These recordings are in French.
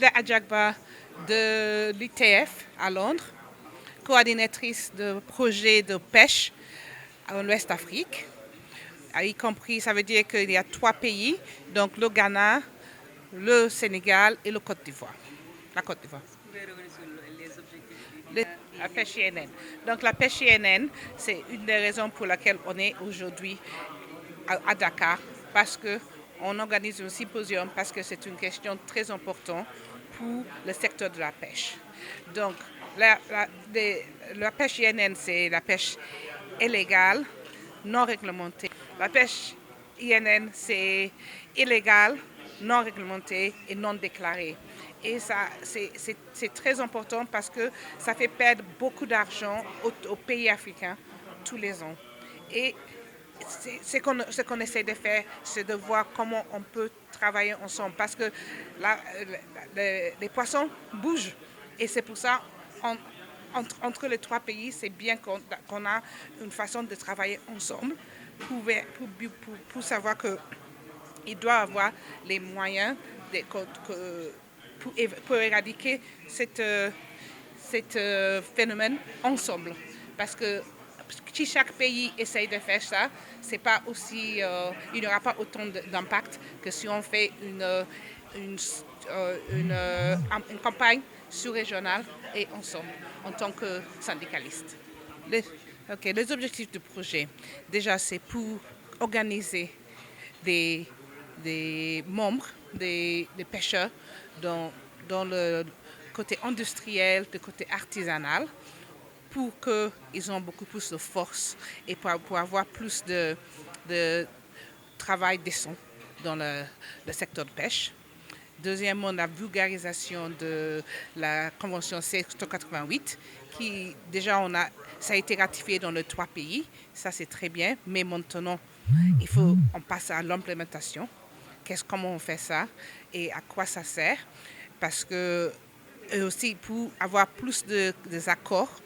Adjagba de l'ITF à Londres, coordinatrice de projets de pêche en l'Ouest Afrique, y compris, ça veut dire qu'il y a 3 pays, donc le Ghana, le Sénégal et le Côte d'Ivoire. La Côte d'Ivoire. La pêche INN. Donc la pêche INN, c'est une des raisons pour laquelle on est aujourd'hui à Dakar, parce qu'on organise un symposium, parce que c'est une question très importante pour le secteur de la pêche. Donc la pêche INN, c'est la pêche illégale, non réglementée. La pêche INN, c'est illégal, non réglementé et non déclaré. Et ça, c'est très important parce que ça fait perdre beaucoup d'argent aux pays africains tous les ans. Et ce qu'on essaie de faire, c'est de voir comment on peut travailler ensemble. Parce que les poissons bougent. Et c'est pour ça, entre les 3 pays, c'est bien qu'on a une façon de travailler ensemble pour savoir qu'il doit avoir les moyens pour éradiquer cet phénomène ensemble. Parce que si chaque pays essaye de faire ça, c'est pas aussi, il n'y aura pas autant d'impact que si on fait une campagne sous-régionale et ensemble, en tant que syndicaliste. Les objectifs du projet, déjà, c'est pour organiser des membres, des pêcheurs dans le côté industriel, le côté artisanal, pour qu'ils aient beaucoup plus de force et pour avoir plus de travail décent dans le secteur de pêche. Deuxièmement, la vulgarisation de la Convention C188, qui déjà ça a été ratifié dans les 3 pays. Ça, c'est très bien, mais maintenant, on passe à l'implémentation. Comment on fait ça et à quoi ça sert? Parce que aussi pour avoir plus des accords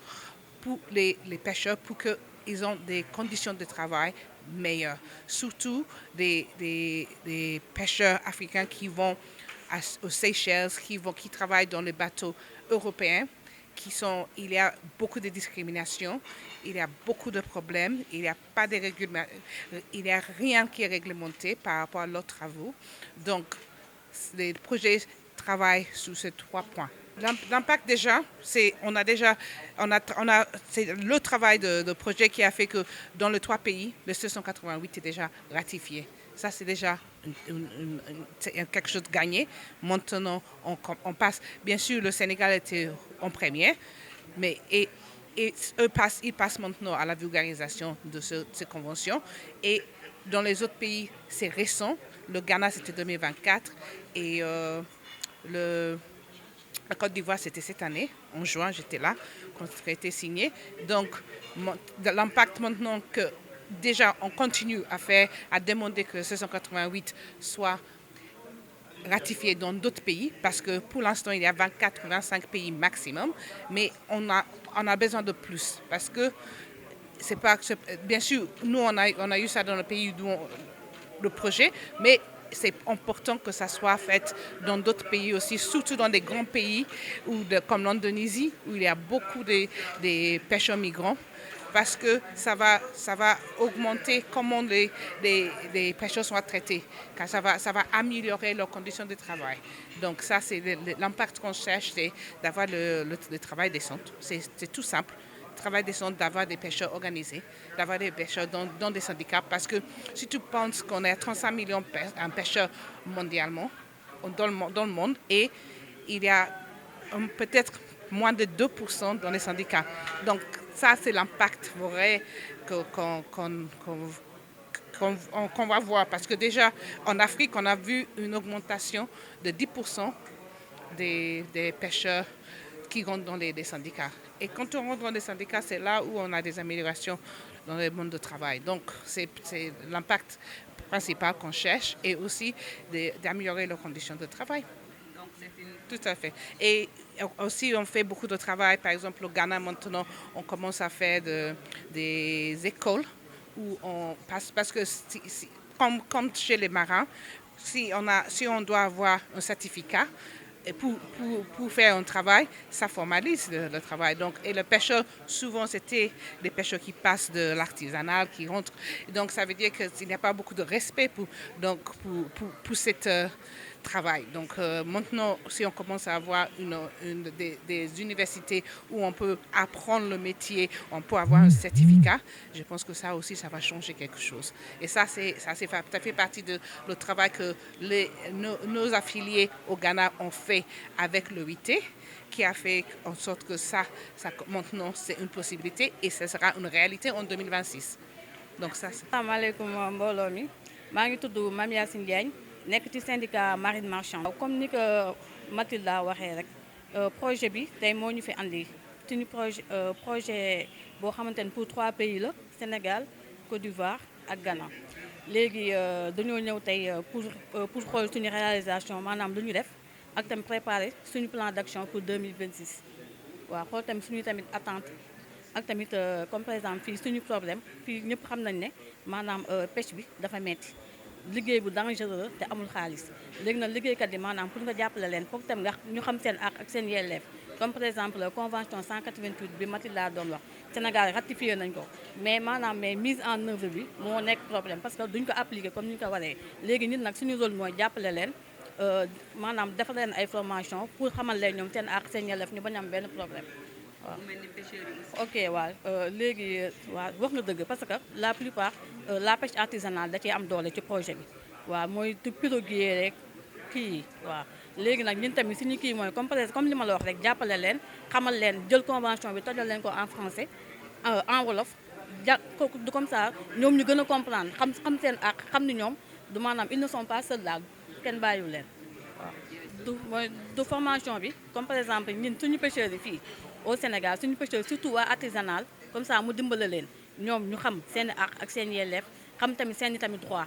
pour les pêcheurs, pour qu'ils aient des conditions de travail meilleures. Surtout des pêcheurs africains qui vont aux Seychelles, qui travaillent dans les bateaux européens. Il y a beaucoup de discrimination, il y a beaucoup de problèmes, il n'y a pas de il n'y a rien qui est réglementé par rapport à leurs travaux. Donc, les projets travaillent sur ces 3 points. L'impact déjà, c'est le travail de projet qui a fait que dans les 3 pays, le 688 est déjà ratifié. Ça, c'est déjà quelque chose de gagné. Maintenant, on passe. Bien sûr, le Sénégal était en premier, mais ils passent maintenant à la vulgarisation de ces conventions. Et dans les autres pays, c'est récent. Le Ghana, c'était 2024. Et la Côte d'Ivoire, c'était cette année. En juin, j'étais là quand ça a été signé. Donc, l'impact maintenant que déjà, on continue à demander que 688 soit ratifié dans d'autres pays, parce que pour l'instant, il y a 24 ou 25 pays maximum, mais on a besoin de plus, parce que bien sûr, nous, on a eu ça dans le pays d'où le projet, mais c'est important que ça soit fait dans d'autres pays aussi, surtout dans des grands pays comme l'Indonésie, où il y a beaucoup de pêcheurs migrants, parce que ça va augmenter comment les pêcheurs sont traités, car ça va améliorer leurs conditions de travail. Donc ça, c'est l'impact qu'on cherche, c'est d'avoir le travail décent. C'est tout simple. Travail décent, d'avoir des pêcheurs organisés, d'avoir des pêcheurs dans des syndicats, parce que si tu penses qu'on est à 35 millions de pêcheurs mondialement, dans le monde, et il y a peut-être moins de 2% dans les syndicats. Donc ça, c'est l'impact vrai qu'on va voir. Parce que déjà, en Afrique, on a vu une augmentation de 10% des pêcheurs qui rentrent dans les syndicats. Et quand on rentre dans les syndicats, c'est là où on a des améliorations dans le monde du travail. Donc, c'est l'impact principal qu'on cherche, et aussi d'améliorer leurs conditions de travail. Tout à fait. Et aussi, on fait beaucoup de travail. Par exemple, au Ghana, maintenant, on commence à faire des écoles où on passe. Parce que, comme chez les marins, si on doit avoir un certificat, et pour faire un travail, ça formalise le travail. Donc, et le pêcheur, souvent, c'était des pêcheurs qui passent de l'artisanal, qui rentrent. Donc, ça veut dire qu'il n'y a pas beaucoup de respect donc, pour cette travail. Donc, maintenant, si on commence à avoir des universités où on peut apprendre le métier, on peut avoir un certificat, je pense que ça aussi, ça va changer quelque chose. Et ça fait partie de le travail que nos affiliés au Ghana ont fait avec le l'OIT, qui a fait en sorte que ça maintenant, c'est une possibilité et ce sera une réalité en 2026. Donc ça, c'est... asalaamaaleykum mbooloo mi maa ngi tudd Mame Yacine Diagne nekk ci syndicat marine marchand. Comme ni ko Mathilda waxee rek projet bi tey moo ñu fi andi suñu projet boo xamante ne pour 3 pays la Sénégal Côte d'Ivoire ak Ghana. léegi dañoo ñëw tey pour xool suñu réalisation maanaam lu ñu def ak tamit préparer suñu plan d'action pour 2026 waaw xool tamit suñu tamit attente ak tamit comme par exemple fii suñu problème fii ñëpp xam nañ ne maanaam pêche bi dafa metti liggéey bu dangereux te amul xaalis léegi nag liggéeykat yi maanaam pour nga jàppale leen foog tam nga ñu xam seen àq ak seen yelleef comme par exemple convention 188 bi Mathilda doon wax Sénégal ratifié nañ ko mais maanaam mais mise en œuvre bi moo nekk problème parce que duñ ko appliqué comme ni ñu ko waree léegi nit nag suñu rôle mooy jàppale leen maanaam defal leen ay formation pour xamal leen ñoom seen àq seen yelleef ñu bañ am benn problème waaw. ok waaw léegi waaw wax nga dëgg parce que la plupart la pêche artisanale da ciy am doole ci projet bi waaw mooy piroguier rek kii yi waaw léegi nag ñun tamit suñu kii mooy comme li ma la wax rek jàppale leen xamal leen jël convention bi tojal leen ko en français en wolof du comme ça ñoom ñu gën a comprendre xam seen àq xam ni ñoom du maanaam ils ne sont pas seuls daal kenn bàyyiwu leen waaw du formation bi comme par exemple ñun suñu pêcheurs yi fii au Sénégal suñu pêcheurs surtout waa artisanal comme ça mu dimbale leen ñoom ñu xam seen i àq ak seen yelleef xam tamit seen i tamit droit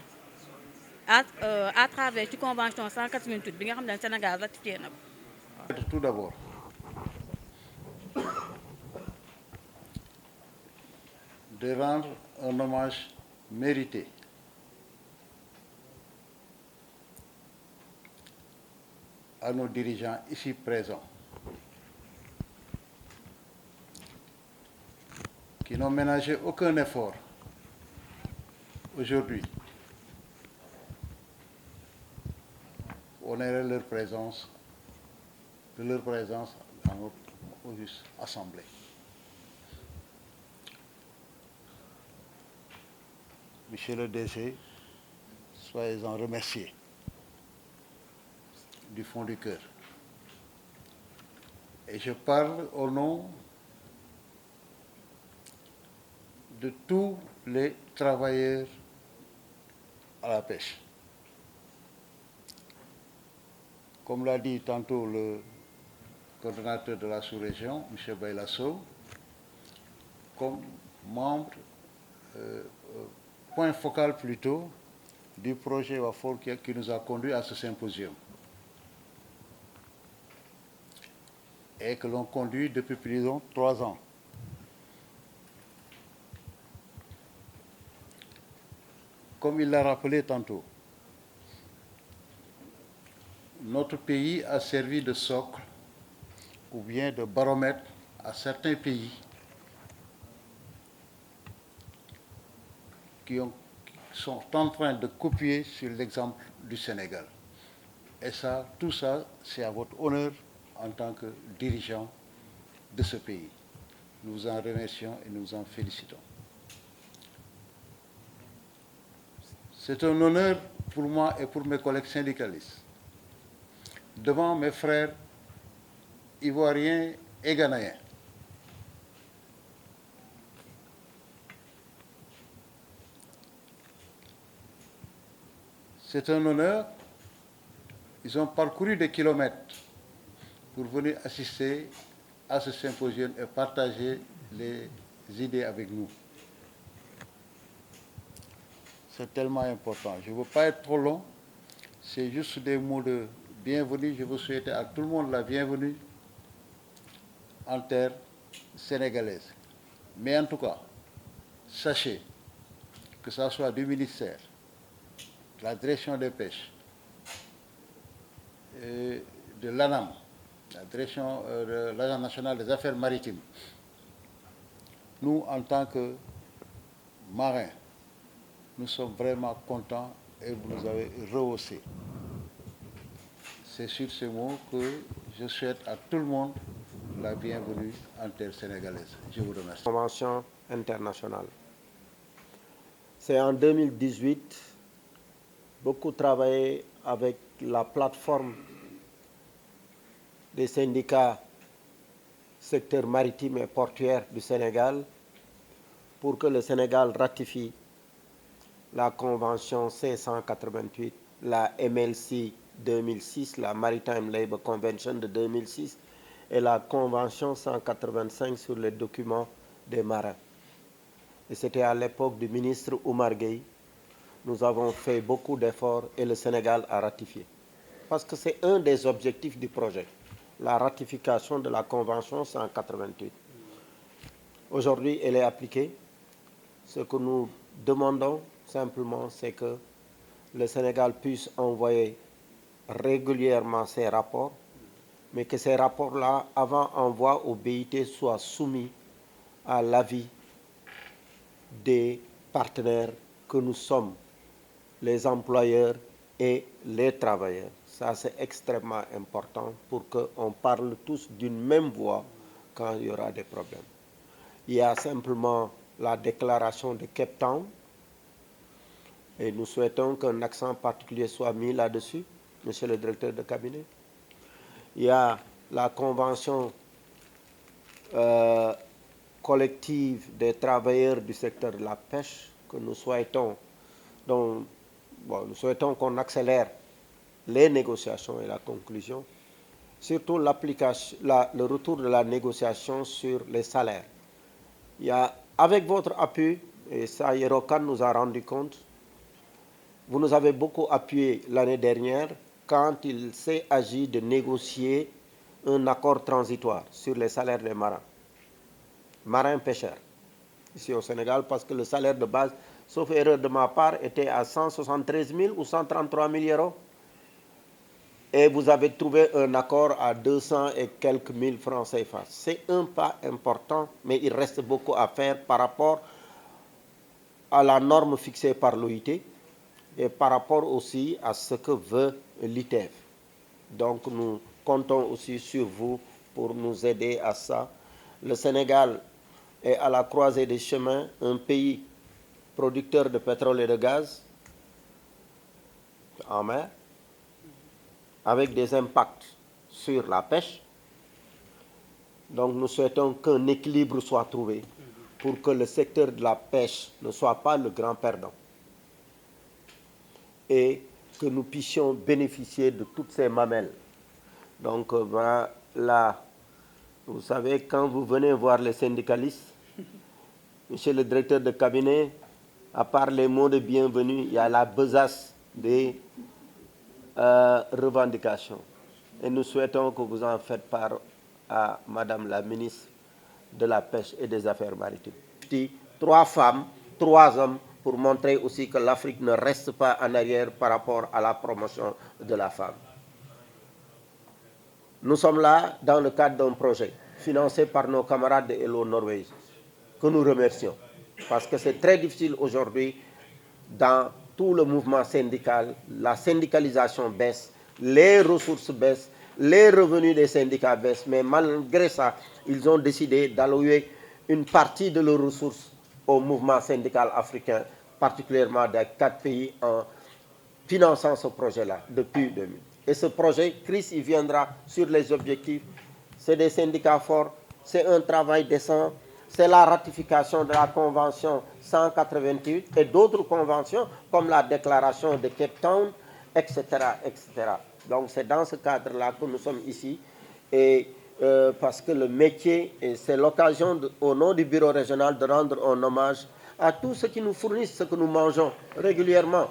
à travers ci convention 188 bi nga xam ne Sénégal ratifié na ko. Tout d'abord, de rendre un hommage mérité à nos dirigeants ici présents qui n'ont ménagé aucun effort aujourd'hui pour honorer leur présence dans notre auguste assemblée. Monsieur le DG, soyez-en remerciés du fond du cœur. Et je parle au nom de tous les travailleurs à la pêche. Comme l'a dit tantôt le coordonnateur de la sous-région, M. Baylasso, comme membre, point focal plutôt, du projet WAFOL qui nous a conduit à ce symposium et que l'on conduit depuis plus de 3 ans. Comme il l'a rappelé tantôt, notre pays a servi de socle ou bien de baromètre à certains pays qui sont en train de copier sur l'exemple du Sénégal. Et ça, tout ça, c'est à votre honneur en tant que dirigeant de ce pays. Nous vous en remercions et nous vous en félicitons. C'est un honneur pour moi et pour mes collègues syndicalistes, devant mes frères ivoiriens et ghanéens. C'est un honneur. Ils ont parcouru des kilomètres pour venir assister à ce symposium et partager les idées avec nous. C'est tellement important. Je ne veux pas être trop long. C'est juste des mots de bienvenue. Je veux souhaiter à tout le monde la bienvenue en terre sénégalaise. Mais en tout cas, sachez que ça soit du ministère, de la direction des pêches, de de l'ANAM, la direction de l'Agence nationale des affaires maritimes, nous, en tant que marins, nous sommes vraiment contents et vous nous avez rehaussé. C'est sur ces mots que je souhaite à tout le monde la bienvenue en terre sénégalaise. Je vous remercie. Convention internationale. C'est en 2018, beaucoup travaillé avec la plateforme des syndicats secteur maritime et portuaire du Sénégal pour que le Sénégal ratifie la Convention 588, la MLC 2006, la Maritime Labour Convention de 2006 et la Convention 185 sur les documents des marins. Et c'était à l'époque du ministre Oumar Gueye. Nous avons fait beaucoup d'efforts et le Sénégal a ratifié. Parce que c'est un des objectifs du projet, la ratification de la Convention 188. Aujourd'hui, elle est appliquée. Ce que nous demandons simplement, c'est que le Sénégal puisse envoyer régulièrement ses rapports, mais que ces rapports-là, avant envoi au BIT, soient soumis à l'avis des partenaires que nous sommes, les employeurs et les travailleurs. Ça, c'est extrêmement important pour qu'on parle tous d'une même voix quand il y aura des problèmes. Il y a simplement la déclaration de Cape Town et nous souhaitons qu'un accent particulier soit mis là-dessus, monsieur le directeur de cabinet. Il y a la convention collective des travailleurs du secteur de la pêche que nous souhaitons, nous souhaitons qu'on accélère les négociations et la conclusion, surtout le retour de la négociation sur les salaires. Il y a, avec votre appui, et ça Yerokan nous a rendu compte, vous nous avez beaucoup appuyé l'année dernière quand il s'est agi de négocier un accord transitoire sur les salaires des marins pêcheurs, ici au Sénégal, parce que le salaire de base, sauf erreur de ma part, était à 173 000 ou 133 000 euros. Et vous avez trouvé un accord à 200 et quelques mille francs CFA. C'est un pas important, mais il reste beaucoup à faire par rapport à la norme fixée par l'OIT et par rapport aussi à ce que veut l'ITF. Donc nous comptons aussi sur vous pour nous aider à ça. Le Sénégal est à la croisée des chemins, un pays producteur de pétrole et de gaz en mer, avec des impacts sur la pêche. Donc nous souhaitons qu'un équilibre soit trouvé pour que le secteur de la pêche ne soit pas le grand perdant et que nous puissions bénéficier de toutes ces mamelles. Donc voilà, vous savez, quand vous venez voir les syndicalistes, monsieur le directeur de cabinet, à part les mots de bienvenue, il y a la besace des revendications. Et nous souhaitons que vous en faites part à Madame la ministre de la Pêche et des Affaires maritimes. 3 femmes, 3 hommes, pour montrer aussi que l'Afrique ne reste pas en arrière par rapport à la promotion de la femme. Nous sommes là dans le cadre d'un projet financé par nos camarades de Hello Norway, que nous remercions, parce que c'est très difficile aujourd'hui dans tout le mouvement syndical, la syndicalisation baisse, les ressources baissent, les revenus des syndicats baissent, mais malgré ça, ils ont décidé d'allouer une partie de leurs ressources au mouvement syndical africain, particulièrement des 4 pays en finançant ce projet-là depuis 2000. Et ce projet, Chris, il viendra sur les objectifs. C'est des syndicats forts, c'est un travail décent, c'est la ratification de la Convention 188 et d'autres conventions comme la déclaration de Cape Town, etc. etc. Donc c'est dans ce cadre-là que nous sommes ici. Et parce que le métier, c'est l'occasion au nom du bureau régional de rendre un hommage à tous ceux qui nous fournissent ce que nous mangeons régulièrement.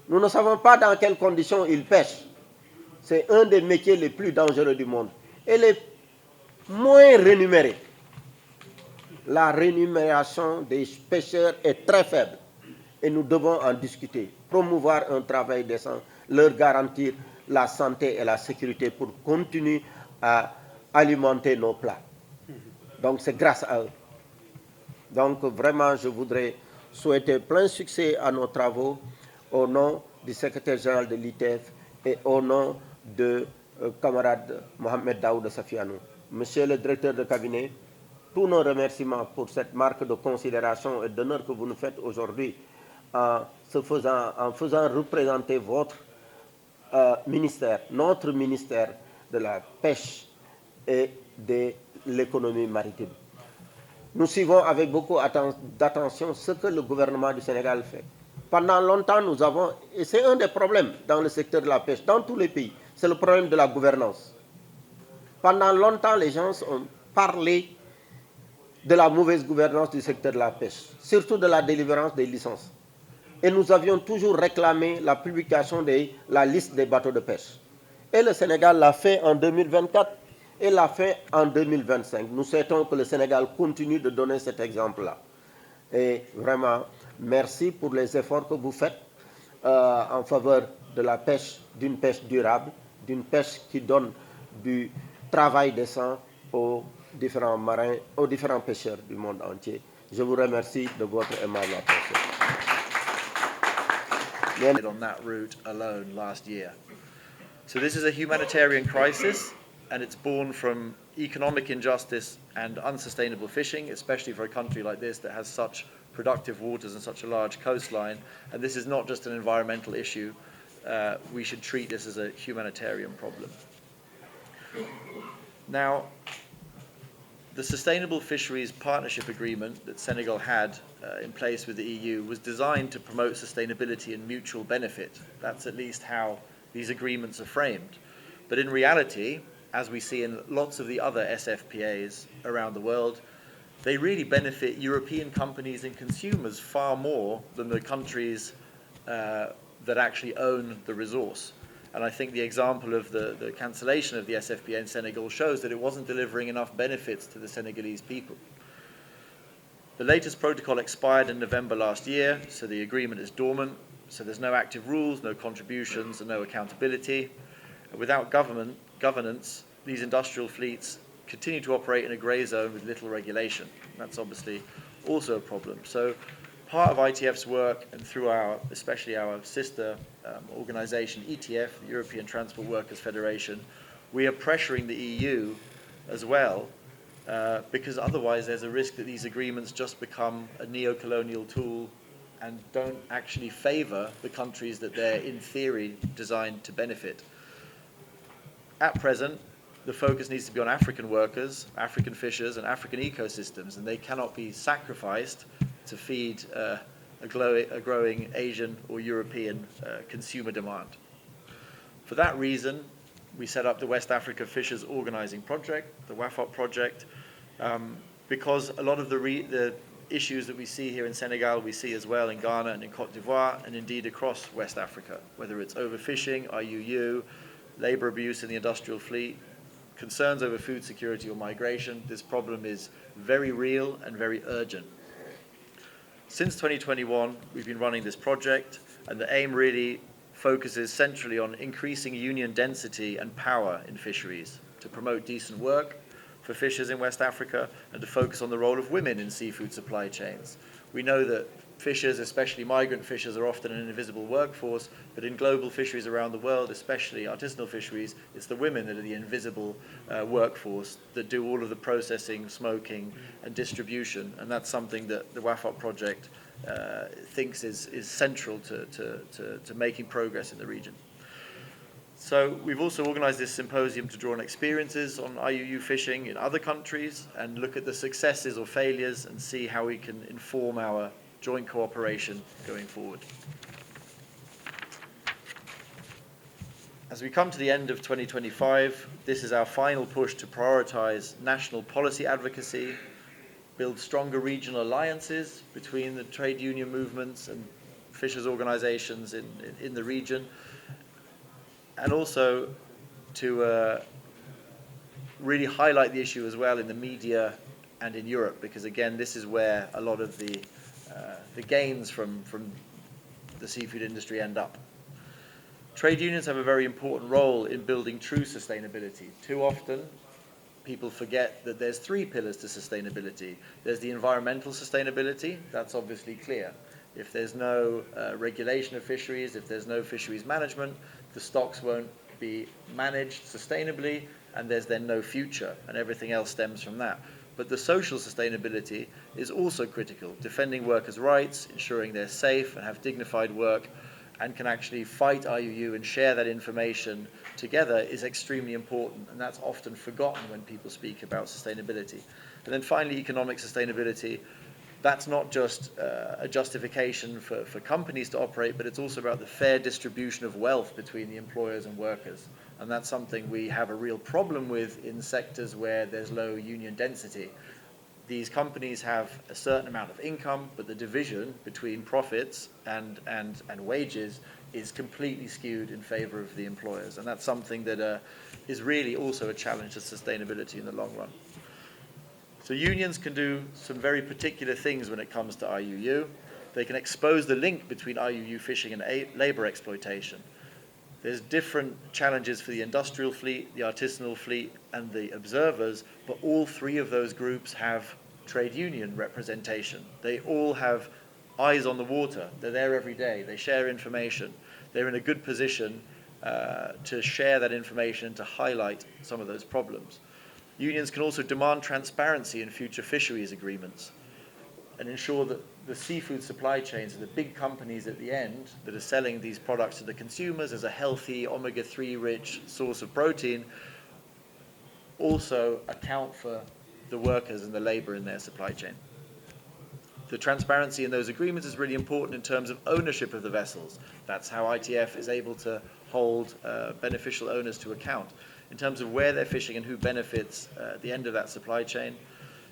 Nous ne savons pas dans quelles conditions ils pêchent. C'est un des métiers les plus dangereux du monde. Et les moins rémunérés. La rémunération des pêcheurs est très faible. Et nous devons en discuter. Promouvoir un travail décent, leur garantir la santé et la sécurité pour continuer à alimenter nos plats. Donc c'est grâce à eux. Donc vraiment, je voudrais souhaiter plein succès à nos travaux au nom du secrétaire général de l'ITF et au nom de camarade Mohamed Daoud Safianou. Monsieur le directeur de cabinet, tous nos remerciements pour cette marque de considération et d'honneur que vous nous faites aujourd'hui en faisant représenter votre ministère, notre ministère de la pêche et de l'économie maritime. Nous suivons avec beaucoup d'attention ce que le gouvernement du Sénégal fait. Pendant longtemps, nous avons, et c'est un des problèmes dans le secteur de la pêche, dans tous les pays, c'est le problème de la gouvernance. Pendant longtemps, les gens ont parlé de la mauvaise gouvernance du secteur de la pêche, surtout de la délivrance des licences. Et nous avions toujours réclamé la publication de la liste des bateaux de pêche. Et le Sénégal l'a fait en 2024 et l'a fait en 2025. Nous souhaitons que le Sénégal continue de donner cet exemple-là. Et vraiment, merci pour les efforts que vous faites en faveur de la pêche, d'une pêche durable, d'une pêche qui donne du travail décent aux différents marins, aux différents pêcheurs du monde entier. Je vous remercie de votre aimable attention. On that route alone last year. So this is a humanitarian crisis, and it's born from economic injustice and unsustainable fishing, especially for a country like this that has such productive waters and such a large coastline. And this is not just an environmental issue. We should treat this as a humanitarian problem. Now, the Sustainable Fisheries Partnership Agreement that Senegal had in place with the EU was designed to promote sustainability and mutual benefit. That's at least how these agreements are framed. But in reality, as we see in lots of the other SFPAs around the world, they really benefit European companies and consumers far more than the countries that actually own the resource. And I think the example of the cancellation of the SFPA in Senegal shows that it wasn't delivering enough benefits to the Senegalese people. The latest protocol expired in November last year, so the agreement is dormant, so there's no active rules, no contributions, and no accountability. And without governance, these industrial fleets continue to operate in a grey zone with little regulation. That's obviously also a problem. So part of ITF's work, and through especially our sister organization, ETF, the European Transport Workers Federation, we are pressuring the EU as well, because otherwise there's a risk that these agreements just become a neo-colonial tool and don't actually favor the countries that they're, in theory, designed to benefit. At present, the focus needs to be on African workers, African fishers, and African ecosystems, and they cannot be sacrificed to feed a growing Asian or European consumer demand. For that reason, we set up the West Africa Fishers Organizing Project, the WAFOP project, because a lot of the issues that we see here in Senegal, we see as well in Ghana and in Cote d'Ivoire, and indeed across West Africa, whether it's overfishing, IUU, labor abuse in the industrial fleet, concerns over food security or migration. This problem is very real and very urgent. Since 2021, we've been running this project, and the aim really focuses centrally on increasing union density and power in fisheries to promote decent work for fishers in West Africa and to focus on the role of women in seafood supply chains. We know that fishers, especially migrant fishers, are often an invisible workforce, but in global fisheries around the world, especially artisanal fisheries, it's the women that are the invisible workforce that do all of the processing, smoking, and distribution, and that's something that the WAFOP project thinks is central to making progress in the region. So we've also organized this symposium to draw on experiences on IUU fishing in other countries and look at the successes or failures and see how we can inform our joint cooperation going forward. As we come to the end of 2025, this is our final push to prioritize national policy advocacy, build stronger regional alliances between the trade union movements and fishers organizations in the region, and also to really highlight the issue as well in the media and in Europe, because again, this is where a lot of the gains from the seafood industry end up. Trade unions have a very important role in building true sustainability. Too often, people forget that there's three pillars to sustainability. There's the environmental sustainability, that's obviously clear. If there's no regulation of fisheries, if there's no fisheries management, the stocks won't be managed sustainably, and there's then no future, and everything else stems from that. But the social sustainability is also critical, defending workers' rights, ensuring they're safe and have dignified work, and can actually fight IUU and share that information together is extremely important, and that's often forgotten when people speak about sustainability. And then finally, economic sustainability. That's not just a justification for companies to operate, but it's also about the fair distribution of wealth between the employers and workers. And that's something we have a real problem with in sectors where there's low union density. These companies have a certain amount of income, but the division between profits and wages is completely skewed in favor of the employers. And that's something that is really also a challenge to sustainability in the long run. So unions can do some very particular things when it comes to IUU. They can expose the link between IUU fishing and labor exploitation. There's different challenges for the industrial fleet, the artisanal fleet, and the observers, but all three of those groups have trade union representation. They all have eyes on the water. They're there every day. They share information. They're in a good position to share that information and to highlight some of those problems. Unions can also demand transparency in future fisheries agreements and ensure that the seafood supply chains, the big companies at the end that are selling these products to the consumers as a healthy omega-3 rich source of protein, also account for the workers and the labor in their supply chain. The transparency in those agreements is really important in terms of ownership of the vessels. That's how ITF is able to hold beneficial owners to account. In terms of where they're fishing and who benefits at the end of that supply chain,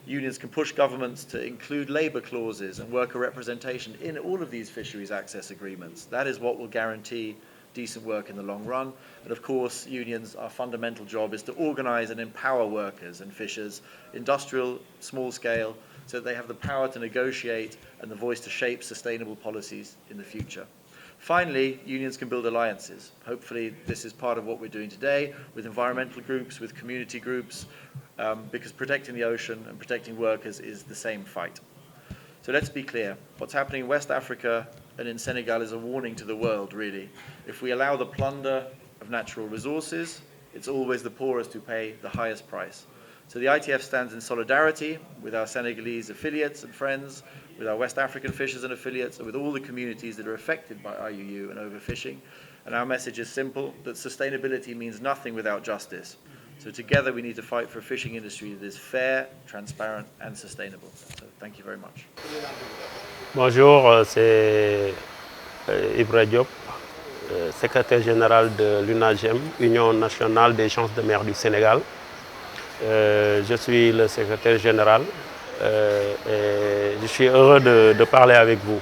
unions can push governments to include labor clauses and worker representation in all of these fisheries access agreements. That is what will guarantee decent work in the long run. And of course, unions, our fundamental job is to organize and empower workers and fishers, industrial, small scale, so that they have the power to negotiate and the voice to shape sustainable policies in the future. Finally, unions can build alliances. Hopefully, this is part of what we're doing today with environmental groups, with community groups, because protecting the ocean and protecting workers is the same fight. So let's be clear. What's happening in West Africa and in Senegal is a warning to the world, really. If we allow the plunder of natural resources, it's always the poorest who pay the highest price. So the ITF stands in solidarity with our Senegalese affiliates and friends, with our West African fishers and affiliates, and with all the communities that are affected by IUU and overfishing. And our message is simple, that sustainability means nothing without justice. So together we need to fight for a fishing industry that is fair, transparent and sustainable. So thank you very much. Bonjour, c'est Ibra Diop, secrétaire général de l'UNAGEM, Union nationale des chances de mer du Sénégal. Je suis le secrétaire général et je suis heureux de parler avec vous.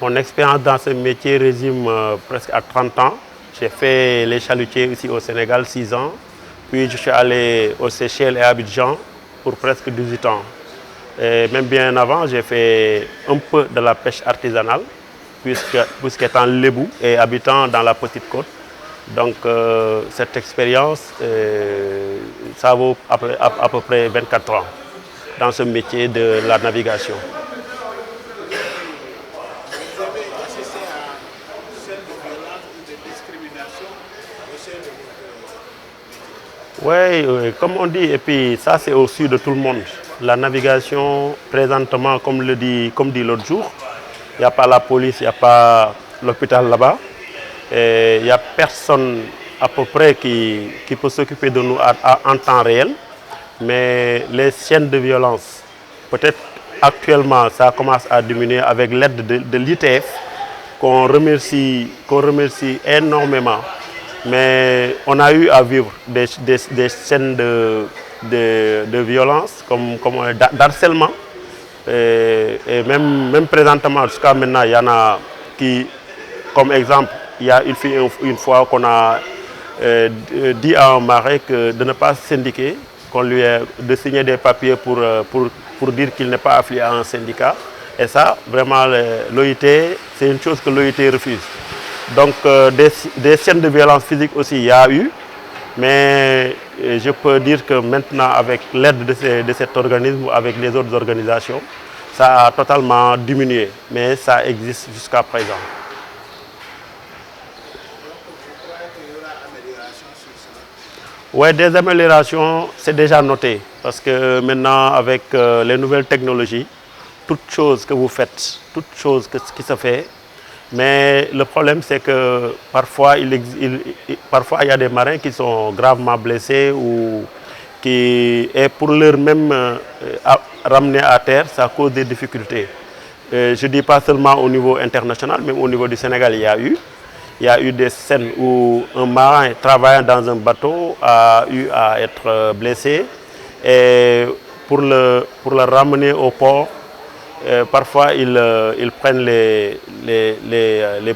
Mon expérience dans ce métier résume presque à 30 ans. J'ai fait les chalutiers ici au Sénégal 6 ans, puis je suis allé aux Seychelles et à Abidjan pour presque 18 ans. Et même bien avant, j'ai fait un peu de la pêche artisanale, puisqu'étant lébou et habitant dans la petite côte. Donc cette expérience, ça vaut à peu près 24 ans dans ce métier de la navigation. Vous avez assisté à scènes de violence ou de discrimination au sein de votre Oui, comme on dit, et puis ça c'est au-dessus de tout le monde. La navigation, présentement, comme dit l'autre jour, il n'y a pas la police, il n'y a pas l'hôpital là-bas. Il n'y a personne à peu près qui peut s'occuper de nous en temps réel. Mais les chaînes de violence, peut-être actuellement, ça commence à diminuer avec l'aide de l'ITF, qu'on remercie énormément. Mais on a eu à vivre des scènes de violence, comme d'harcèlement. Et même présentement, jusqu'à maintenant, il y en a qui, comme exemple, il y a une fois qu'on a dit à un marin de ne pas syndiquer, qu'on lui a de signer des papiers pour dire qu'il n'est pas affilié à un syndicat. Et ça, vraiment, l'OIT, c'est une chose que l'OIT refuse. Donc, des scènes de violence physique aussi, il y a eu. Mais je peux dire que maintenant, avec l'aide de cet organisme ou avec les autres organisations, ça a totalement diminué. Mais ça existe jusqu'à présent. Oui, des améliorations, c'est déjà noté. Parce que maintenant, avec les nouvelles technologies, toute chose que vous faites, toute chose qui se fait, mais le problème, c'est que parfois il y a des marins qui sont gravement blessés ou et pour leur même ramener à terre, ça cause des difficultés. Je ne dis pas seulement au niveau international, même au niveau du Sénégal, il y a eu des scènes où un marin travaillant dans un bateau a eu à être blessé. Et pour le ramener au port, parfois ils prennent les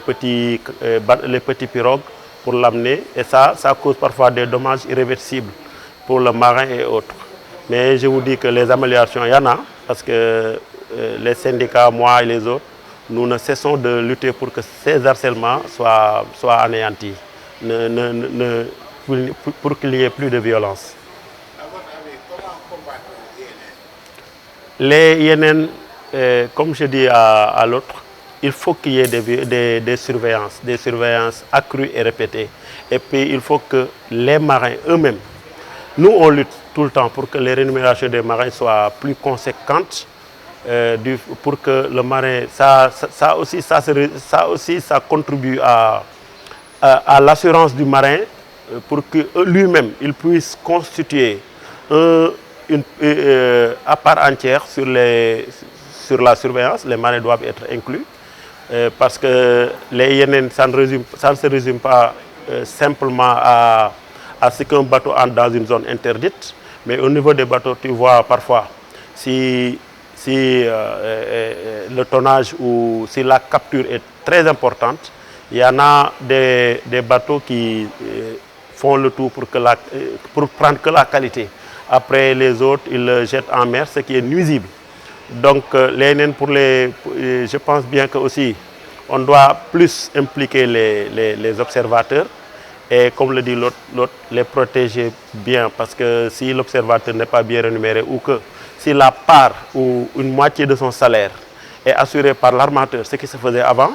petits pirogues pour l'amener et ça cause parfois des dommages irréversibles pour le marin et autres. Mais je vous dis que les améliorations, il y en a parce que les syndicats, moi et les autres, nous ne cessons de lutter pour que ces harcèlements soient anéantis, pour qu'il n'y ait plus de violence. Les INN, comme je dis à l'autre, il faut qu'il y ait des surveillances accrues et répétées. Et puis il faut que les marins eux-mêmes, nous on lutte tout le temps pour que les rémunérations des marins soient plus conséquentes, pour que le marin, ça contribue à l'assurance du marin, pour que lui-même il puisse constituer à part entière sur la surveillance. Les marins doivent être inclus parce que les INN, ça ne se résume pas simplement à ce qu'un bateau entre dans une zone interdite, mais au niveau des bateaux, tu vois parfois si le tonnage ou si la capture est très importante, il y en a des bateaux qui font le tout pour prendre que la qualité. Après les autres, ils le jettent en mer, ce qui est nuisible. Donc les NN je pense bien que aussi on doit plus impliquer les observateurs et comme le dit l'autre, les protéger bien parce que si l'observateur n'est pas bien rémunéré ou que si la part ou une moitié de son salaire est assurée par l'armateur, ce qui se faisait avant,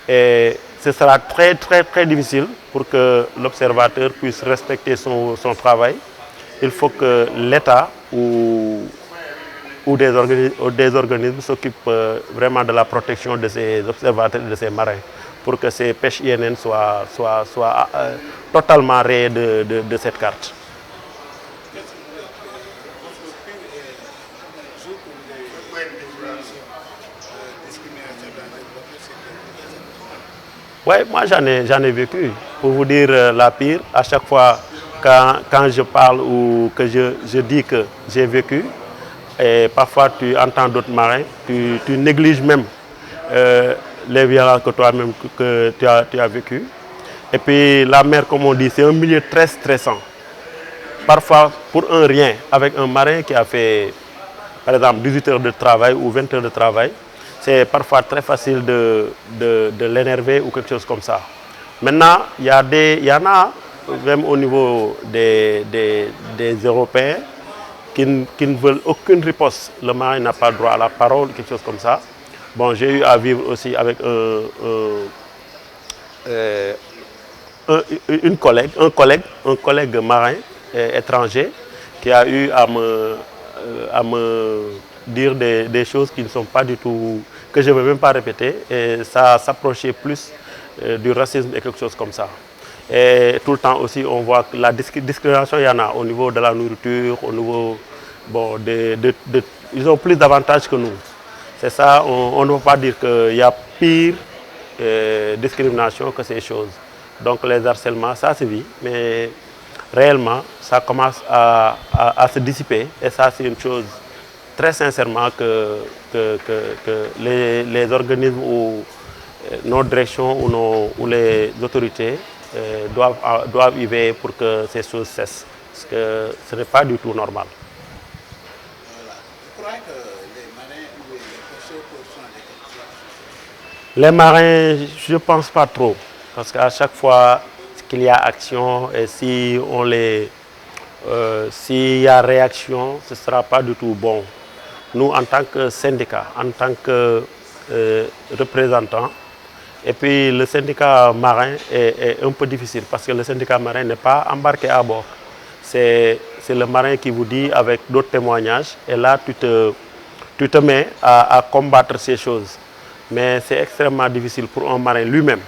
et ce sera très très très difficile pour que l'observateur puisse respecter son travail. Il faut que l'État ou des organismes s'occupent vraiment de la protection de ces observateurs et de ces marins pour que ces pêches INN soient totalement rayées de cette carte. Oui, moi j'en ai vécu. Pour vous dire la pire, à chaque fois quand je parle ou que je dis que j'ai vécu, et parfois tu entends d'autres marins, tu négliges même les violences que toi-même que tu as vécu. Et puis la mer, comme on dit, c'est un milieu très stressant. Parfois, pour un rien, avec un marin qui a fait, par exemple, 18 heures de travail ou 20 heures de travail, c'est parfois très facile de l'énerver ou quelque chose comme ça. Maintenant, il y en a, même au niveau des Européens, qui ne veulent aucune riposte. Le marin n'a pas droit à la parole, quelque chose comme ça. Bon, j'ai eu à vivre aussi avec un collègue marin étranger qui a eu à me dire des choses qui ne sont pas du tout, que je ne veux même pas répéter, et ça s'approchait plus du racisme et quelque chose comme ça. Et tout le temps aussi, on voit que la discrimination, il y en a au niveau de la nourriture, au niveau, bon, ils ont plus d'avantages que nous. C'est ça, on ne peut pas dire qu'il y a pire discrimination que ces choses. Donc les harcèlements, ça se vit, mais réellement, ça commence à se dissiper. Et ça, c'est une chose, très sincèrement, que les organismes ou nos directions ou les autorités doivent y veiller pour que ces choses cessent. Parce que ce n'est pas du tout normal. Voilà. Je crois que les marins ou les pêcheurs peuvent Les marins, je ne pense pas trop, parce qu'à chaque fois qu'il y a action et si on les, s'il y a réaction, ce ne sera pas du tout bon. Nous, en tant que syndicat, en tant que représentants, et puis le syndicat marin est un peu difficile parce que le syndicat marin n'est pas embarqué à bord. C'est le marin qui vous dit avec d'autres témoignages et là tu te mets à combattre ces choses. Mais c'est extrêmement difficile pour un marin lui-même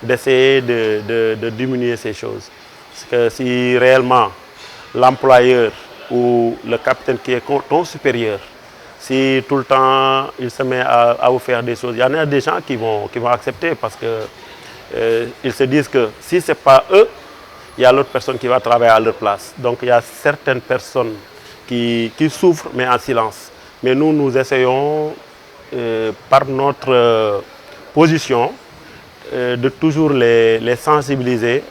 d'essayer de diminuer ces choses. Parce que si réellement l'employeur ou le capitaine qui est ton supérieur, si tout le temps il se met à vous faire des choses, il y en a des gens qui vont accepter parce que ils se disent que si ce n'est pas eux, il y a l'autre personne qui va travailler à leur place. Donc il y a certaines personnes qui souffrent mais en silence. Mais nous essayons par notre position de toujours les sensibiliser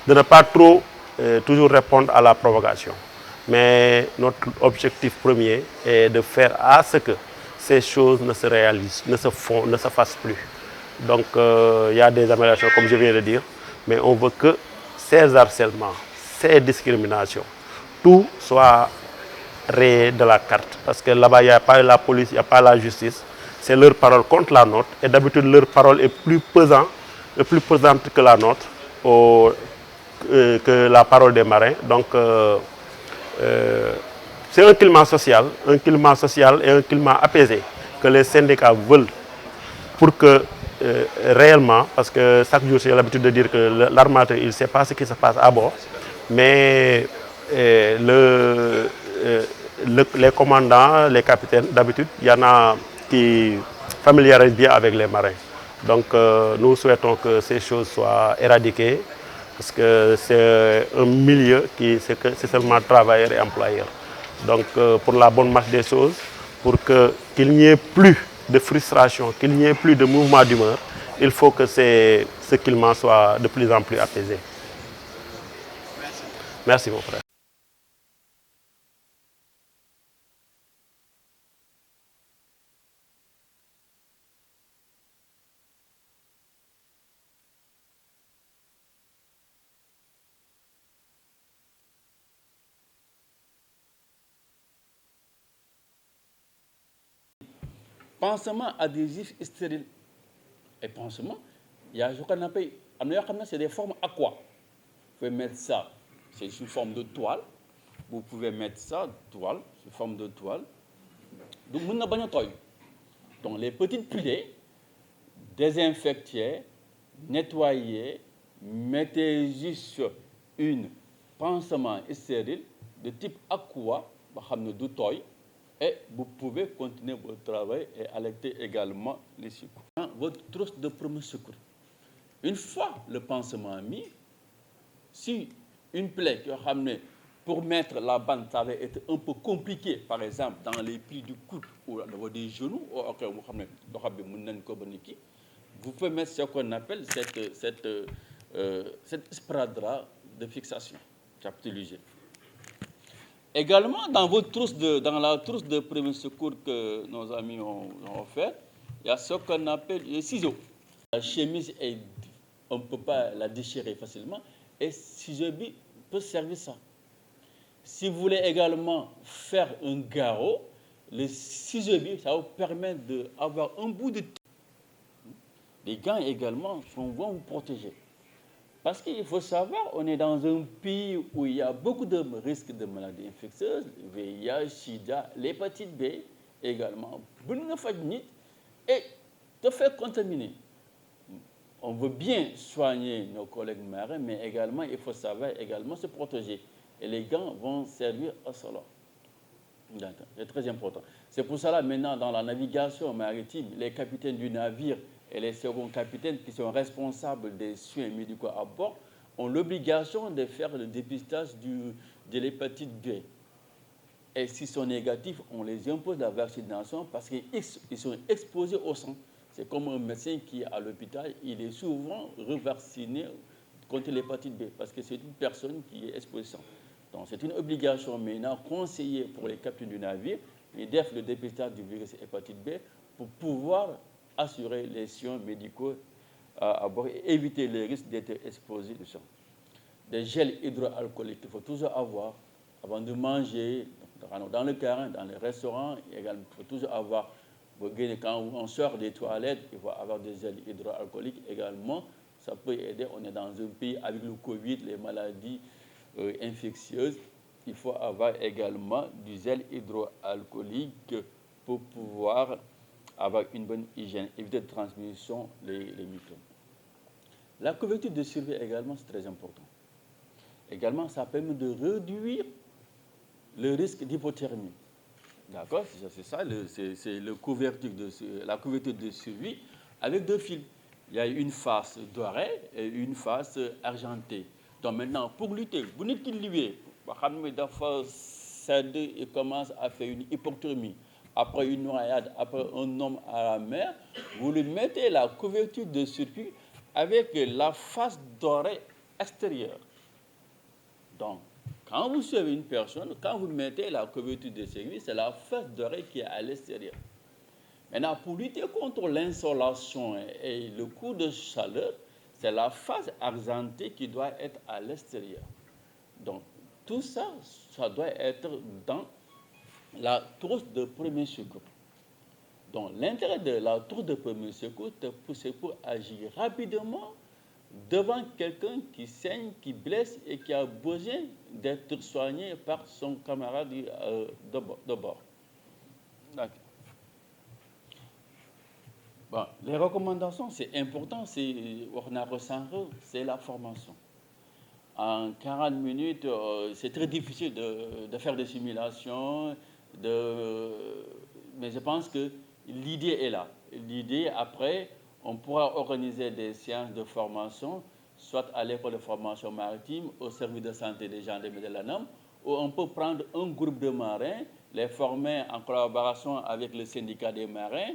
de ne pas trop toujours répondre à la provocation. Mais notre objectif premier est de faire à ce que ces choses ne se réalisent, ne se fassent plus. Donc il y a des améliorations comme je viens de dire, mais on veut que ces harcèlements, ces discriminations, tout soit rayé de la carte. Parce que là-bas, il n'y a pas la police, il n'y a pas la justice. C'est leur parole contre la nôtre. Et d'habitude, leur parole est plus pesante que la nôtre, que la parole des marins. Donc, c'est un climat social et un climat apaisé que les syndicats veulent pour que réellement, parce que chaque jour, j'ai l'habitude de dire que l'armateur, il ne sait pas ce qui se passe à bord, mais les commandants, les capitaines, d'habitude, il y en a qui familiarisent bien avec les marins. Donc nous souhaitons que ces choses soient éradiquées, parce que c'est un milieu qui c'est seulement travailleurs et employeurs. Donc pour la bonne marche des choses, pour qu'il n'y ait plus de frustration, qu'il n'y ait plus de mouvement d'humeur, il faut que ce climat soit de plus en plus apaisé. Merci mon frère. Pansement adhésif stérile. Et pansement, il y a ce qu'on appelle, c'est des formes aqua. Vous pouvez mettre ça, c'est sous forme de toile. Vous pouvez mettre ça, toile, sous forme de toile. Donc les petites plaies, désinfectez, nettoyez, mettez juste une pansement stérile de type aqua, et vous pouvez continuer votre travail et alerter également les secours. Votre trousse de premier secours. Une fois le pansement mis, si une plaie qui a ramené pour mettre la bande, ça va être un peu compliqué, par exemple, dans les plis du coude ou au niveau des genoux, vous pouvez mettre ce qu'on appelle cette sparadrap de fixation capitalisée. Également, dans la trousse de premier secours que nos amis ont fait, il y a ce qu'on appelle les ciseaux. La chemise, on ne peut pas la déchirer facilement, et ciseaux peut servir ça. Si vous voulez également faire un garrot, les ciseaux, ça vous permet d'avoir un bout de... Les gants également vont vous protéger. Parce qu'il faut savoir, on est dans un pays où il y a beaucoup de risques de maladies infectieuses, VIH, SIDA, l'hépatite B également, et te faire contaminer. On veut bien soigner nos collègues marins, mais également, il faut savoir également se protéger. Et les gants vont servir à cela. C'est très important. C'est pour cela, maintenant, dans la navigation maritime, les capitaines du navire et les seconds capitaines qui sont responsables des soins médicaux à bord ont l'obligation de faire le dépistage de l'hépatite B. Et s'ils sont négatifs, on les impose la vaccination parce qu'ils sont exposés au sang. C'est comme un médecin qui est à l'hôpital, il est souvent revacciné contre l'hépatite B parce que c'est une personne qui est exposée au sang. Donc c'est une obligation maintenant conseillée pour les capitaines du navire le dépistage du virus hépatite B pour pouvoir assurer les soins médicaux à bord et éviter les risques d'être exposés au sang. Des gels hydroalcooliques, il faut toujours avoir avant de manger, dans le terrain, dans les restaurants, également, il faut toujours avoir, quand on sort des toilettes, il faut avoir des gels hydroalcooliques également. Ça peut aider, on est dans un pays avec le Covid, les maladies infectieuses. Il faut avoir également du gel hydroalcoolique pour pouvoir avoir une bonne hygiène, éviter de transmission les microbes. La couverture de survie également, c'est très important. Également, ça permet de réduire le risque d'hypothermie. D'accord? C'est ça, c'est la couverture de survie avec deux fils. Il y a une face dorée et une face argentée. Donc maintenant, pour lutter, vous n'êtes qu'il lui il commence à faire une hypothermie. Après une noyade, après un homme à la mer, vous lui mettez la couverture de survie avec la face dorée extérieure. Donc, quand vous suivez une personne, quand vous mettez la couverture de survie, c'est la face dorée qui est à l'extérieur. Maintenant, pour lutter contre l'insolation et le coup de chaleur, c'est la face argentée qui doit être à l'extérieur. Donc, tout ça, ça doit être dans la trousse de premier secours. Donc, l'intérêt de la trousse de premier secours, c'est pour agir rapidement devant quelqu'un qui saigne, qui blesse et qui a besoin d'être soigné par son camarade de bord. D'accord. Bon, les recommandations, c'est important, c'est la formation. En 40 minutes, c'est très difficile de faire des simulations, mais je pense que l'idée est là. L'idée, après, on pourra organiser des séances de formation, soit à l'école de formation maritime, au service de santé des gendarmes de l'ANAM, où on peut prendre un groupe de marins, les former en collaboration avec le syndicat des marins,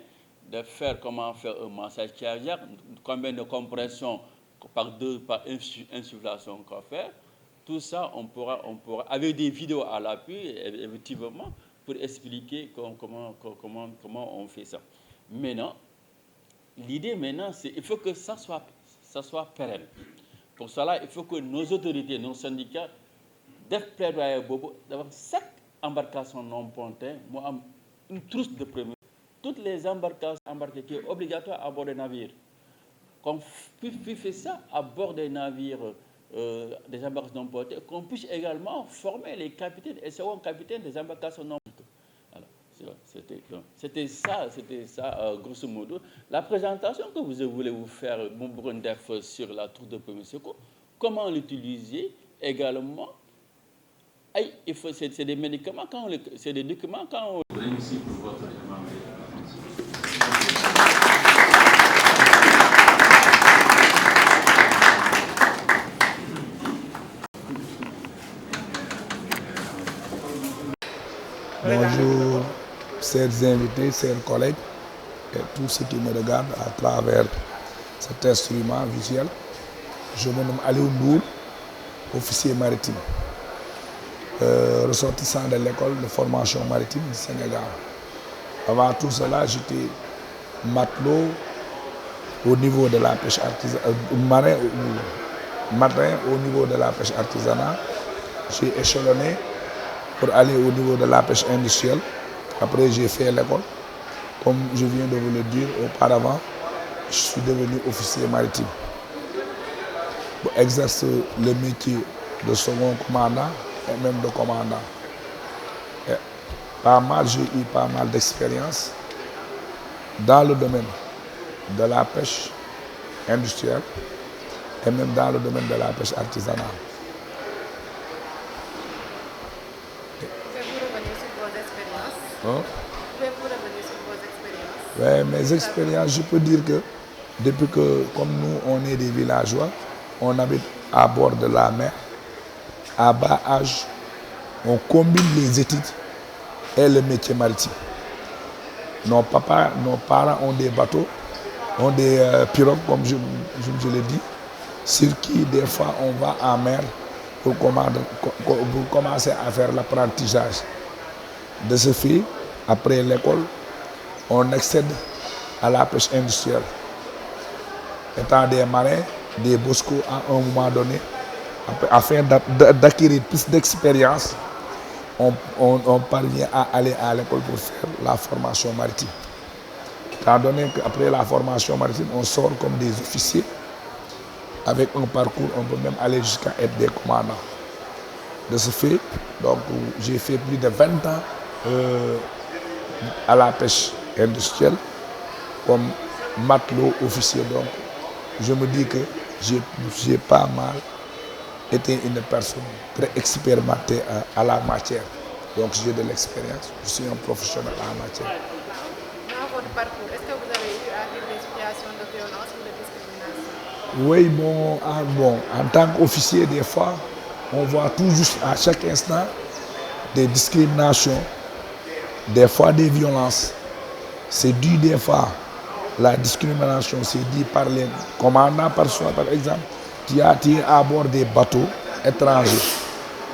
de faire comment faire un massage cardiaque, combien de compressions par insufflation qu'on fait. Tout ça, on pourra, avec des vidéos à l'appui, effectivement, pour expliquer comment on fait ça. Maintenant, l'idée maintenant, c'est qu'il faut que ça soit pérenne. Pour cela, il faut que nos autorités, nos syndicats, def plaidoyer d'avoir chaque embarcation non pontée, une trousse de premier. Toutes les embarcations embarquées qui est obligatoire à bord des navires. Qu'on puisse faire ça à bord des navires, des embarcations non pontées, qu'on puisse également former les capitaines et seconds capitaines des embarcations non pontées. C'était ça, grosso modo. La présentation que vous voulez vous faire, sur la trousse de premier secours, comment l'utiliser également. C'est des médicaments, c'est des documents quand on... Bonjour, chers invités, chers collègues et tous ceux qui me regardent à travers cet instrument visuel. Je me nomme Aliou Ndour, officier maritime, ressortissant de l'école de formation maritime du Sénégal. Avant tout cela, j'étais matelot au niveau de la pêche artisanale, marin au niveau de la pêche artisanale. J'ai échelonné pour aller au niveau de la pêche industrielle. Après, j'ai fait l'école. Comme je viens de vous le dire auparavant, je suis devenu officier maritime. J'exerce le métier de second commandant et même de commandant. J'ai eu pas mal d'expérience dans le domaine de la pêche industrielle et même dans le domaine de la pêche artisanale. Pouvez-vous revenir sur vos expériences? Pouvez-vous revenir sur vos expériences? Oui, mes expériences, je peux dire que depuis que, comme nous, on est des villageois, on habite à bord de la mer, à bas âge, on combine les études et le métier maritime. Nos parents ont des bateaux, ont des pirogues, comme je l'ai dit, sur qui des fois on va en mer pour commencer à faire l'apprentissage. De ce fait, après l'école, on accède à la pêche industrielle. Étant des marins, des boscos à un moment donné, afin d'acquérir plus d'expérience, on parvient à aller à l'école pour faire la formation maritime. Étant donné qu'après la formation maritime, on sort comme des officiers. Avec un parcours, on peut même aller jusqu'à être des commandants. De ce fait, donc j'ai fait plus de 20 ans à la pêche industrielle comme matelot officier. Donc, je me dis que j'ai pas mal été une personne très expérimentée à la matière. Donc, j'ai de l'expérience. Je suis un professionnel à la matière. Dans votre parcours, est-ce que vous avez eu à vivre des situations de violence ou de discrimination? Oui, bon, en tant qu'officier, des fois, on voit tout juste à chaque instant des discriminations, des fois des violences. C'est dû des fois, la discrimination, c'est dit par les commandants, par exemple, qui a tiré à bord des bateaux étrangers,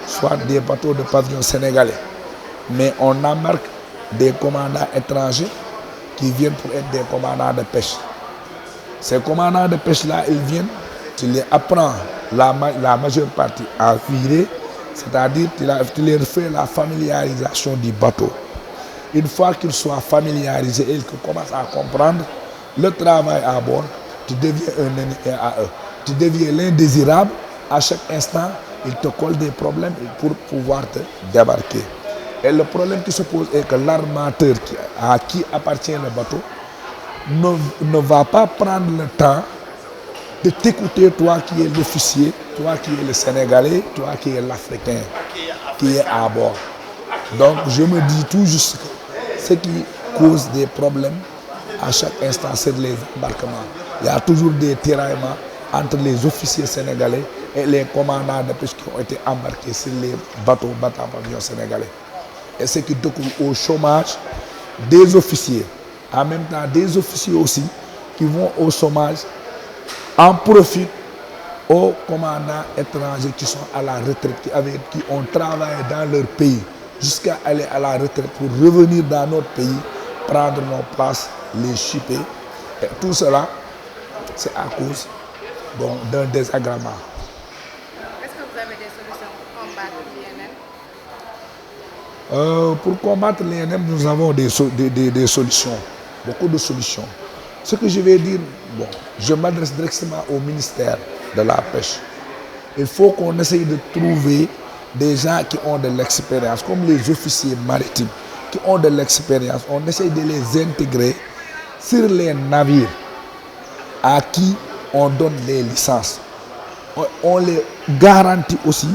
soit des bateaux de pavillon sénégalais. Mais on embarque des commandants étrangers qui viennent pour être des commandants de pêche. Ces commandants de pêche-là, ils viennent, tu les apprends la majeure partie à virer, c'est-à-dire tu leur fais la familiarisation du bateau. Une fois qu'ils soient familiarisés et qu'ils commencent à comprendre le travail à bord, tu deviens un ennemi à eux. Tu deviens l'indésirable. À chaque instant, ils te collent des problèmes pour pouvoir te débarquer. Et le problème qui se pose est que l'armateur à qui appartient le bateau ne va pas prendre le temps de t'écouter, toi qui es l'officier, toi qui es le Sénégalais, toi qui es l'Africain, qui est à bord. Donc je me dis tout juste que ce qui cause des problèmes à chaque instant, c'est les embarquements. Il y a toujours des tiraillements entre les officiers sénégalais et les commandants de pêche qui ont été embarqués sur les bateaux battant pavillon sénégalais. Et ce qui découle au chômage des officiers. En même temps, des officiers aussi qui vont au chômage en profitent aux commandants étrangers qui sont à la retraite, qui ont travaillé dans leur pays jusqu'à aller à la retraite pour revenir dans notre pays, prendre nos places, les chipper. Et tout cela, c'est à cause d'un désagrément. Est-ce que vous avez des solutions pour combattre l'INM? Pour combattre l'INM, nous avons des solutions, beaucoup de solutions. Ce que je vais dire, je m'adresse directement au ministère de la Pêche. Il faut qu'on essaye de trouver des gens qui ont de l'expérience, comme les officiers maritimes, qui ont de l'expérience. On essaye de les intégrer sur les navires à qui on donne les licences. On les garantit aussi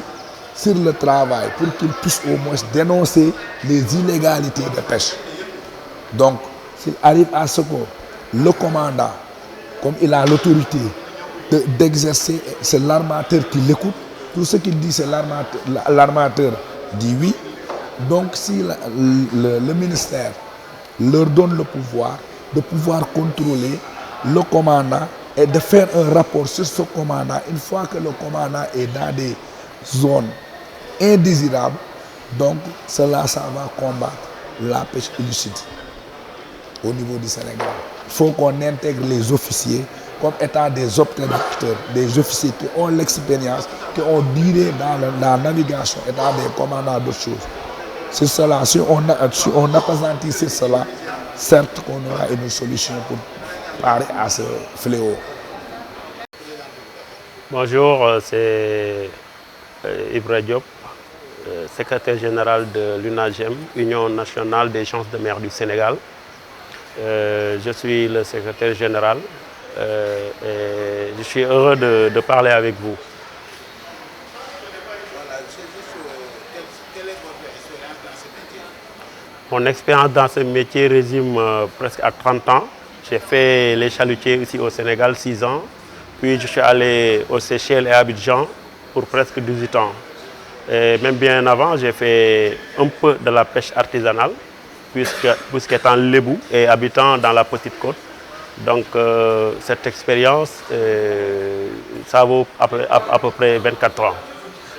sur le travail pour qu'ils puissent au moins dénoncer les illégalités de pêche. Donc, s'il arrive à ce que le commandant, comme il a l'autorité d'exercer, c'est l'armateur qui l'écoute. Tout ce qu'il dit, c'est l'armateur dit oui. Donc, si le ministère leur donne le pouvoir de pouvoir contrôler le commandant et de faire un rapport sur ce commandant, une fois que le commandant est dans des zones indésirables, donc cela, ça va combattre la pêche illicite au niveau du Sénégal. Il faut qu'on intègre les officiers comme étant des observateurs, des officiers qui ont l'expérience, qui ont duré dans la navigation, étant des commandants d'autres choses. C'est cela, si on appesantit sur cela, certes qu'on aura une solution pour parer à ce fléau. Bonjour, c'est Ibra Diop, secrétaire général de l'UNAGEM, Union nationale des chances de mer du Sénégal. Je suis le secrétaire général et je suis heureux de parler avec vous. Quelle est votre expérience dans ce métier? Mon expérience dans ce métier résume presque à 30 ans. J'ai fait les chalutiers ici au Sénégal 6 ans, puis je suis allé aux Seychelles et à Abidjan pour presque 18 ans. Et même bien avant, j'ai fait un peu de la pêche artisanale, puisqu'étant lébou et habitant dans la Petite Côte. Donc cette expérience, ça vaut à peu près 24 ans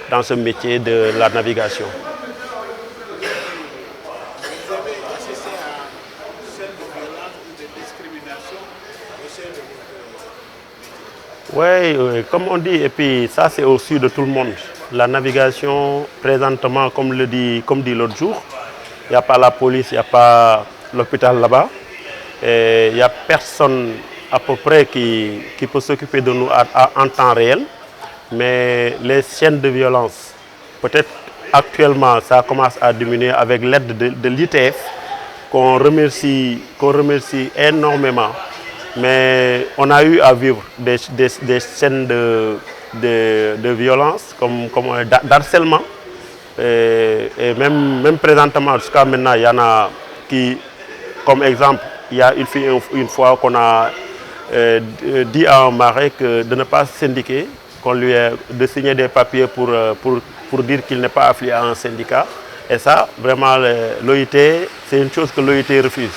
dans ce métier de la navigation. Vous avez assisté sein de votre métier? Oui, comme on dit, et puis ça c'est au-dessus de tout le monde. La navigation, présentement, comme dit l'autre jour, il n'y a pas la police, il n'y a pas l'hôpital là-bas. Il n'y a personne à peu près qui peut s'occuper de nous en temps réel. Mais les chaînes de violence, peut-être actuellement, ça commence à diminuer avec l'aide de l'ITF, qu'on remercie énormément. Mais on a eu à vivre des scènes de violence, comme d'harcèlement. Et même présentement, jusqu'à maintenant, il y en a qui, comme exemple, il fut une fois qu'on a dit à un marin de ne pas syndiquer, qu'on lui ait de signer des papiers pour dire qu'il n'est pas affilié à un syndicat. Et ça, vraiment, l'OIT, c'est une chose que l'OIT refuse.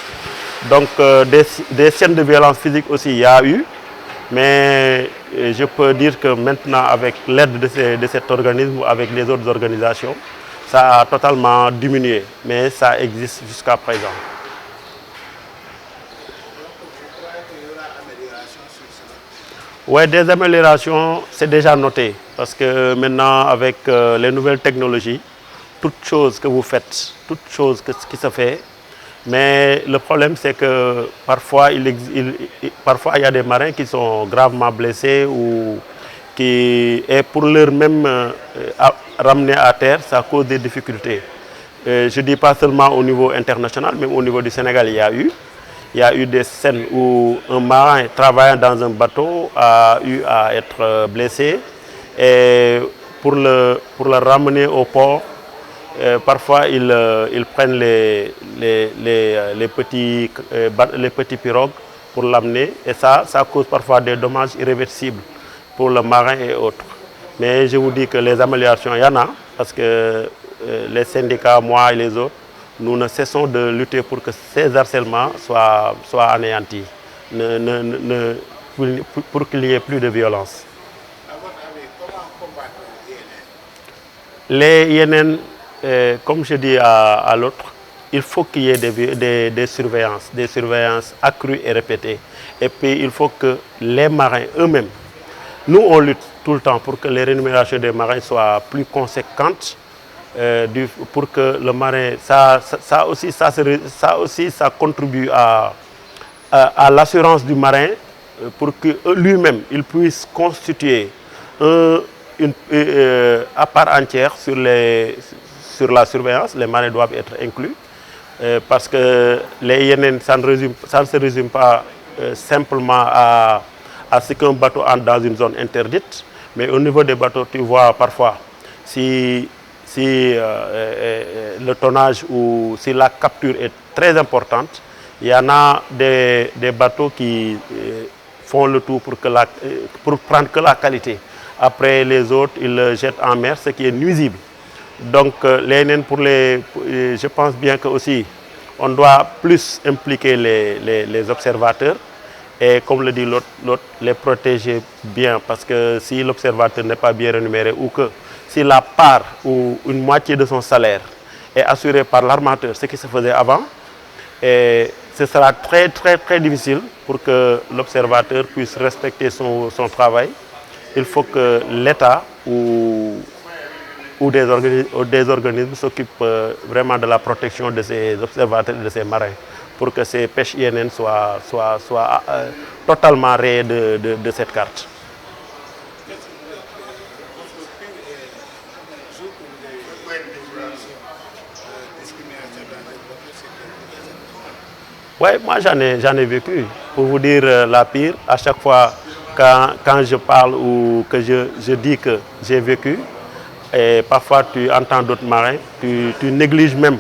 Donc, des scènes de violence physique aussi, il y a eu. Mais je peux dire que maintenant, avec l'aide de cet organisme, avec les autres organisations, ça a totalement diminué. Mais ça existe jusqu'à présent. Oui, des améliorations, c'est déjà noté. Parce que maintenant, avec les nouvelles technologies, toute chose que vous faites, toute chose qui se fait, mais le problème, c'est que parfois, il y a des marins qui sont gravement blessés ou et pour leur même ramener à terre, ça cause des difficultés. Je ne dis pas seulement au niveau international, même au niveau du Sénégal, il y a eu des scènes où un marin travaillant dans un bateau a eu à être blessé. Et pour le ramener au port, parfois ils prennent les petits pirogues pour l'amener. Et ça cause parfois des dommages irréversibles pour le marin et autres. Mais je vous dis que les améliorations, il y en a, parce que les syndicats, moi et les autres, nous ne cessons de lutter pour que ces harcèlements soient anéantis, pour qu'il n'y ait plus de violence. À votre avis, comment combattre les INN, comme je dis à l'autre, il faut qu'il y ait des surveillances accrues et répétées. Et puis il faut que les marins eux-mêmes, nous on lutte tout le temps pour que les rémunérations des marins soient plus conséquentes. Pour que le marin, ça contribue à l'assurance du marin, pour que lui-même il puisse constituer à part entière sur la surveillance. Les marins doivent être inclus, parce que les INN, ça ne se résume pas simplement à ce qu'un bateau entre dans une zone interdite, mais au niveau des bateaux, tu vois parfois si le tonnage ou si la capture est très importante, il y en a des bateaux qui font le tout pour prendre que la qualité. Après les autres, ils le jettent en mer, ce qui est nuisible. Donc je pense bien que aussi on doit plus impliquer les observateurs et, comme le dit l'autre, les protéger bien, parce que si l'observateur n'est pas bien rémunéré, ou que si la part ou une moitié de son salaire est assurée par l'armateur, ce qui se faisait avant, et ce sera très très très difficile pour que l'observateur puisse respecter son travail. Il faut que l'État ou des organismes s'occupent vraiment de la protection de ces observateurs et de ces marins, pour que ces pêches INN soient totalement rayées de cette carte. Oui, moi j'en ai vécu. Pour vous dire la pire, à chaque fois quand je parle ou que je dis que j'ai vécu, et parfois tu entends d'autres marins, tu négliges même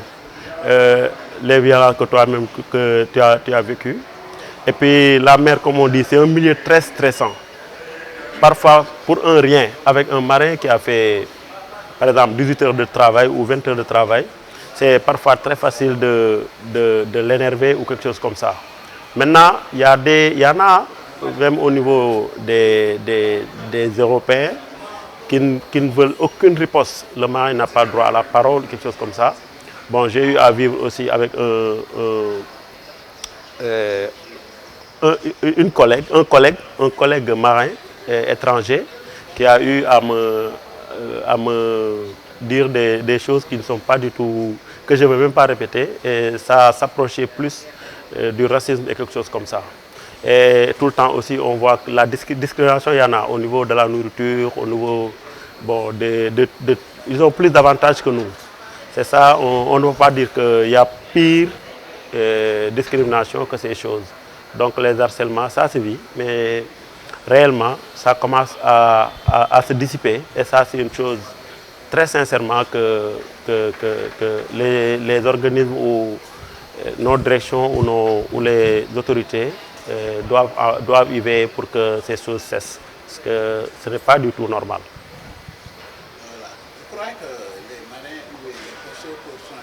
les violences que toi-même que tu as vécu. Et puis la mer, comme on dit, c'est un milieu très stressant. Parfois, pour un rien, avec un marin qui a fait, par exemple, 18 heures de travail ou 20 heures de travail, c'est parfois très facile de l'énerver ou quelque chose comme ça. Maintenant, il y en a, même au niveau des Européens, qui ne veulent aucune riposte. Le marin n'a pas droit à la parole, quelque chose comme ça. Bon, j'ai eu à vivre aussi avec un collègue marin étranger qui a eu à me dire des choses qui ne sont pas du tout, que je ne veux même pas répéter, et ça s'approchait plus du racisme et quelque chose comme ça. Et tout le temps aussi, on voit que la discrimination, il y en a au niveau de la nourriture, au niveau, bon, ils ont plus d'avantages que nous. C'est ça, on ne peut pas dire qu'il y a pire discrimination que ces choses. Donc les harcèlements, ça se vit, mais réellement, ça commence à se dissiper. Et ça, c'est une chose, très sincèrement, que les organismes ou nos directions ou les autorités doivent y veiller pour que ces choses cessent. Parce que ce n'est pas du tout normal. Voilà. Je crois que les marins ou les pêcheurs sont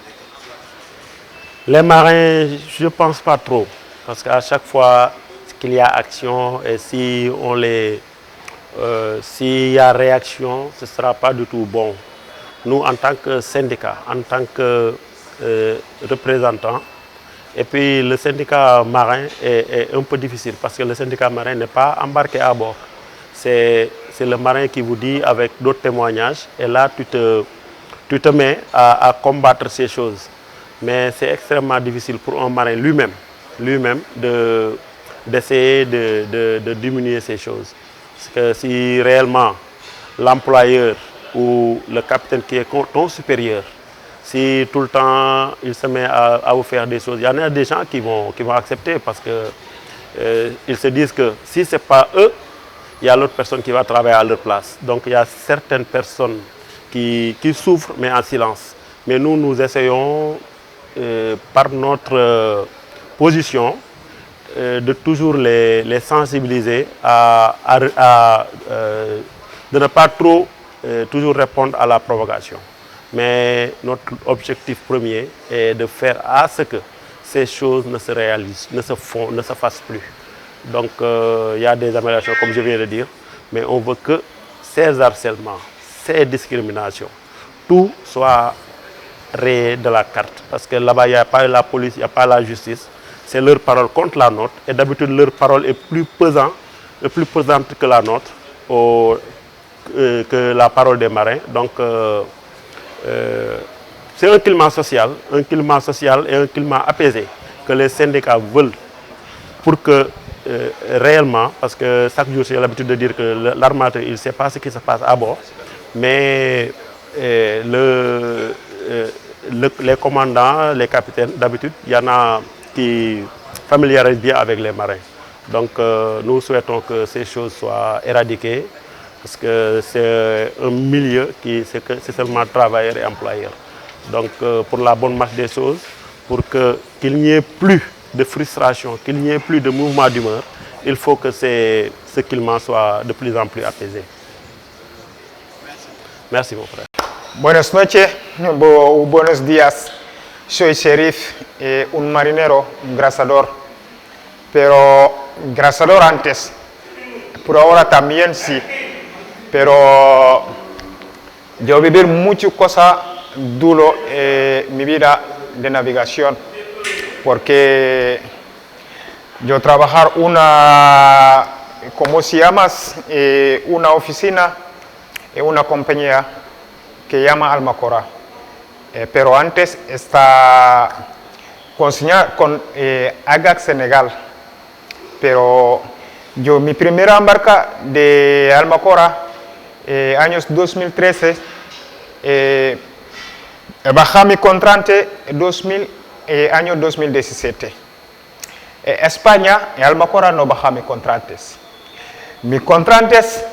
des... Les marins, je ne pense pas trop. Parce qu'à chaque fois qu'il y a action et si s'il y a réaction, ce ne sera pas du tout bon. Nous, en tant que syndicat, en tant que représentants, et puis le syndicat marin est un peu difficile parce que le syndicat marin n'est pas embarqué à bord. C'est le marin qui vous dit avec d'autres témoignages et là tu te mets à combattre ces choses. Mais c'est extrêmement difficile pour un marin lui-même d'essayer de diminuer ces choses. Parce que si réellement l'employeur ou le capitaine qui est ton supérieur, si tout le temps il se met à vous faire des choses, il y en a des gens qui vont accepter parce que ils se disent que si ce n'est pas eux, il y a l'autre personne qui va travailler à leur place. Donc il y a certaines personnes qui souffrent mais en silence. Mais nous essayons par notre position de toujours les sensibiliser de ne pas trop toujours répondre à la provocation. Mais notre objectif premier est de faire à ce que ces choses ne se réalisent, ne se fassent plus. Donc il y a des améliorations comme je viens de dire, mais on veut que ces harcèlements, ces discriminations, tout soit rayé de la carte. Parce que là-bas, il n'y a pas la police, il n'y a pas la justice. C'est leur parole contre la nôtre. Et d'habitude, leur parole est plus pesante que la nôtre, que la parole des marins. Donc, c'est un climat social et un climat apaisé que les syndicats veulent pour que réellement, parce que chaque jour, j'ai l'habitude de dire que l'armateur, il ne sait pas ce qui se passe à bord, mais les commandants, les capitaines, d'habitude, il y en a qui familiarisent bien avec les marins. Donc nous souhaitons que ces choses soient éradiquées parce que c'est un milieu qui c'est seulement travailleurs et employeurs. Donc pour la bonne marche des choses, pour qu'il n'y ait plus de frustration, qu'il n'y ait plus de mouvement d'humeur, il faut que ce climat soit de plus en plus apaisé. Merci mon frère. Buenas noches, buenos días. Soy Sheriff, un marinero, un grazador, pero grazador antes, por ahora también sí, pero yo viví muchas cosas duras en mi vida de navegación, porque yo trabajar ¿cómo se llama? Una oficina en una compañía que llama Almacora. Pero antes está con AGAC Senegal. Pero mi primera embarca de Almacora, años 2013, bajé mi contrato año 2017. España, en Almacora no baja mis contratos. Mi contrato es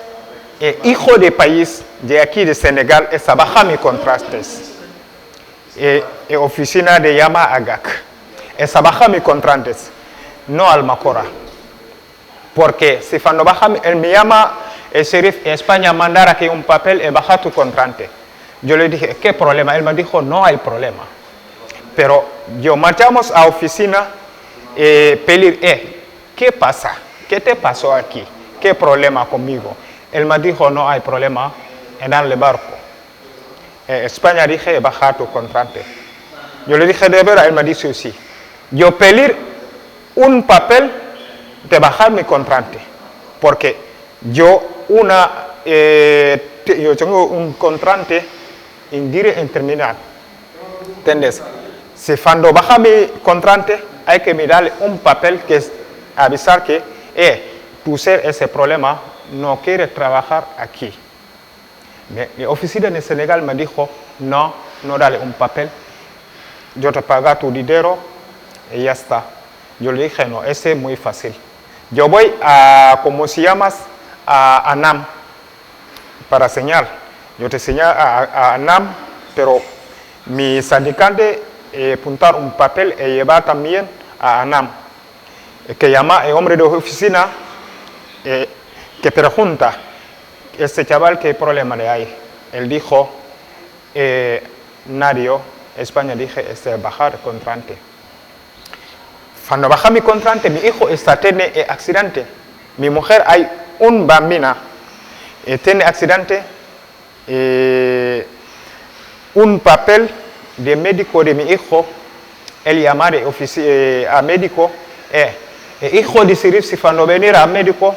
hijo de país de aquí de Senegal, es baja mis contratos. Oficina de llama AGAC. Esa baja mis contratos, no Almacora. Porque si cuando baja, él me llama el sheriff en España mandar aquí un papel y baja tu contrato. Yo le dije, ¿qué problema? Él me dijo, no hay problema. Pero yo marchamos a oficina y pedir, ¿qué pasa? ¿Qué te pasó aquí? ¿Qué problema conmigo? Él me dijo, no hay problema en el barco. España dije, baja tu contrato. Yo le dije, de verdad, él me dijo, sí. Yo pedir un papel de bajar mi contrato, porque yo tengo un contrato indeterminado, ¿entiendes? Si cuando baja mi contrato hay que mirar un papel que es avisar que tú ser ese problema no quiere trabajar aquí. La oficina en Senegal me dijo, no dale un papel, yo te pago tu dinero y ya está. Yo le dije, no, ese es muy fácil. Yo voy a, ¿cómo se llama? A ANAM para señalar. Yo te señalo a ANAM, pero mi sindicante apuntar un papel y llevar también a ANAM. Que llama el hombre de oficina que pregunta, este chaval, ¿qué problema le hay? Él dijo, nadie, España dije, bajar el contrato. Cuando baja mi contrato, mi hijo tiene accidente. Mi mujer hay un bambina, tiene accidente, un papel de médico de mi hijo, él llama a médico, el hijo decide si cuando venir a médico,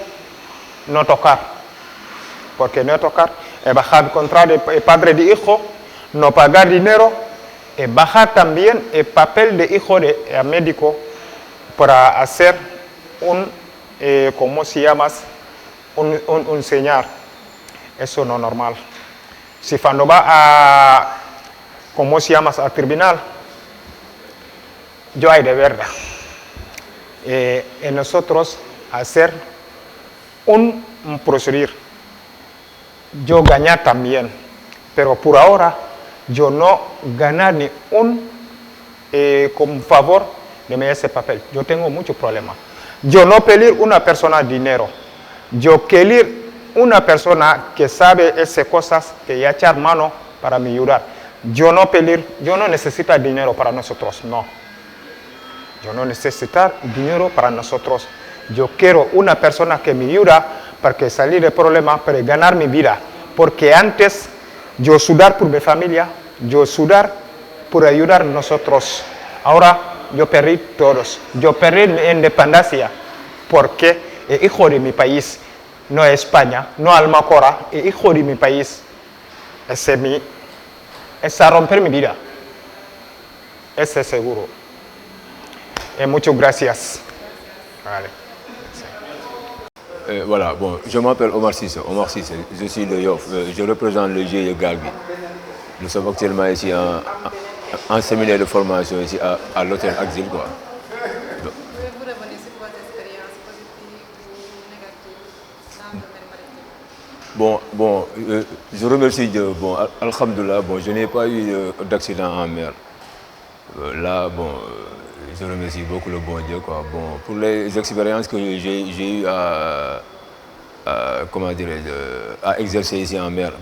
no tocar. Porque no tocar, bajar el contrato de padre de hijo, no pagar dinero, bajar también el papel de hijo de médico para hacer ¿cómo se llama? Un señal. Eso no es normal. Si cuando va a, ¿cómo se llama? Al tribunal, yo hay de verdad. En nosotros hacer un proceder. Yo ganar también, pero por ahora yo no ganar ni un como favor de me ese papel. Yo tengo muchos problemas. Yo no pedir una persona dinero. Yo pedir una persona que sabe esas cosas que ya echar mano para me ayudar. Yo no necesito dinero para nosotros, no. Yo no necesito dinero para nosotros. Yo quiero una persona que me ayuda para salir del problema, para ganar mi vida. Porque antes yo sudar por mi familia, yo sudar por ayudar a nosotros. Ahora yo perdí todos. Yo perdí mi independencia porque el hijo de mi país, no es España, no Almacora, el hijo de mi país, es a romper mi vida. Ese es seguro. Muchas gracias. Vale. Voilà, bon, je m'appelle Omar Cissé, je suis de Yoff, je représente le GIE Galbi. Nous sommes actuellement ici en séminaire de formation ici à l'hôtel Axil, quoi. Pouvez-vous revenir sur votre expérience positive ou négative dans le domaine maritime? Je remercie Dieu. Bon, alhamdoulilah, je n'ai pas eu d'accident en mer. Là, je remercie beaucoup le bon Dieu, quoi. Bon, pour les expériences que j'ai eu à exercer ici en mer,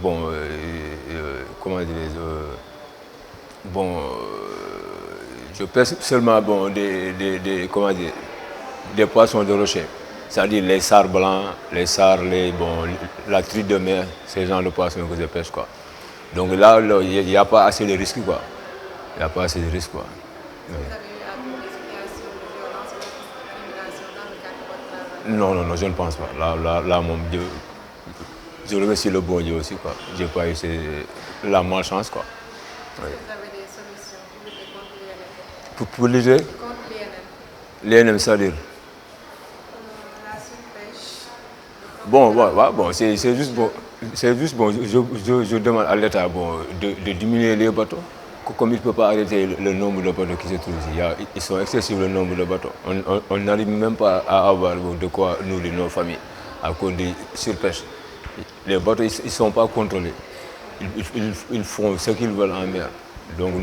je pêche seulement des poissons de rocher, c'est-à-dire les sards blancs, les sards, la truite de mer, ces genres de poissons que je pêche, quoi. Donc là, il n'y a pas assez de risques, quoi. Il n'y a pas assez de risques, quoi. Oui. Non, je ne pense pas. Là, mon Dieu, je remercie le bon Dieu aussi, quoi. Je n'ai pas eu la malchance, quoi. Oui. Vous avez des solutions pour lutter contre l'INM? Pour lutter Contre l'INM. l'INM, c'est-à-dire la surpêche. C'est juste je demande à l'État de diminuer les bateaux. Comme il ne peut pas arrêter le nombre de bateaux qui se trouvent ici, ils sont excessifs le nombre de bateaux. On n'arrive même pas à avoir de quoi nourrir nos familles à cause de surpêche. Les bateaux, ils ne sont pas contrôlés. Ils font ce qu'ils veulent en mer. Donc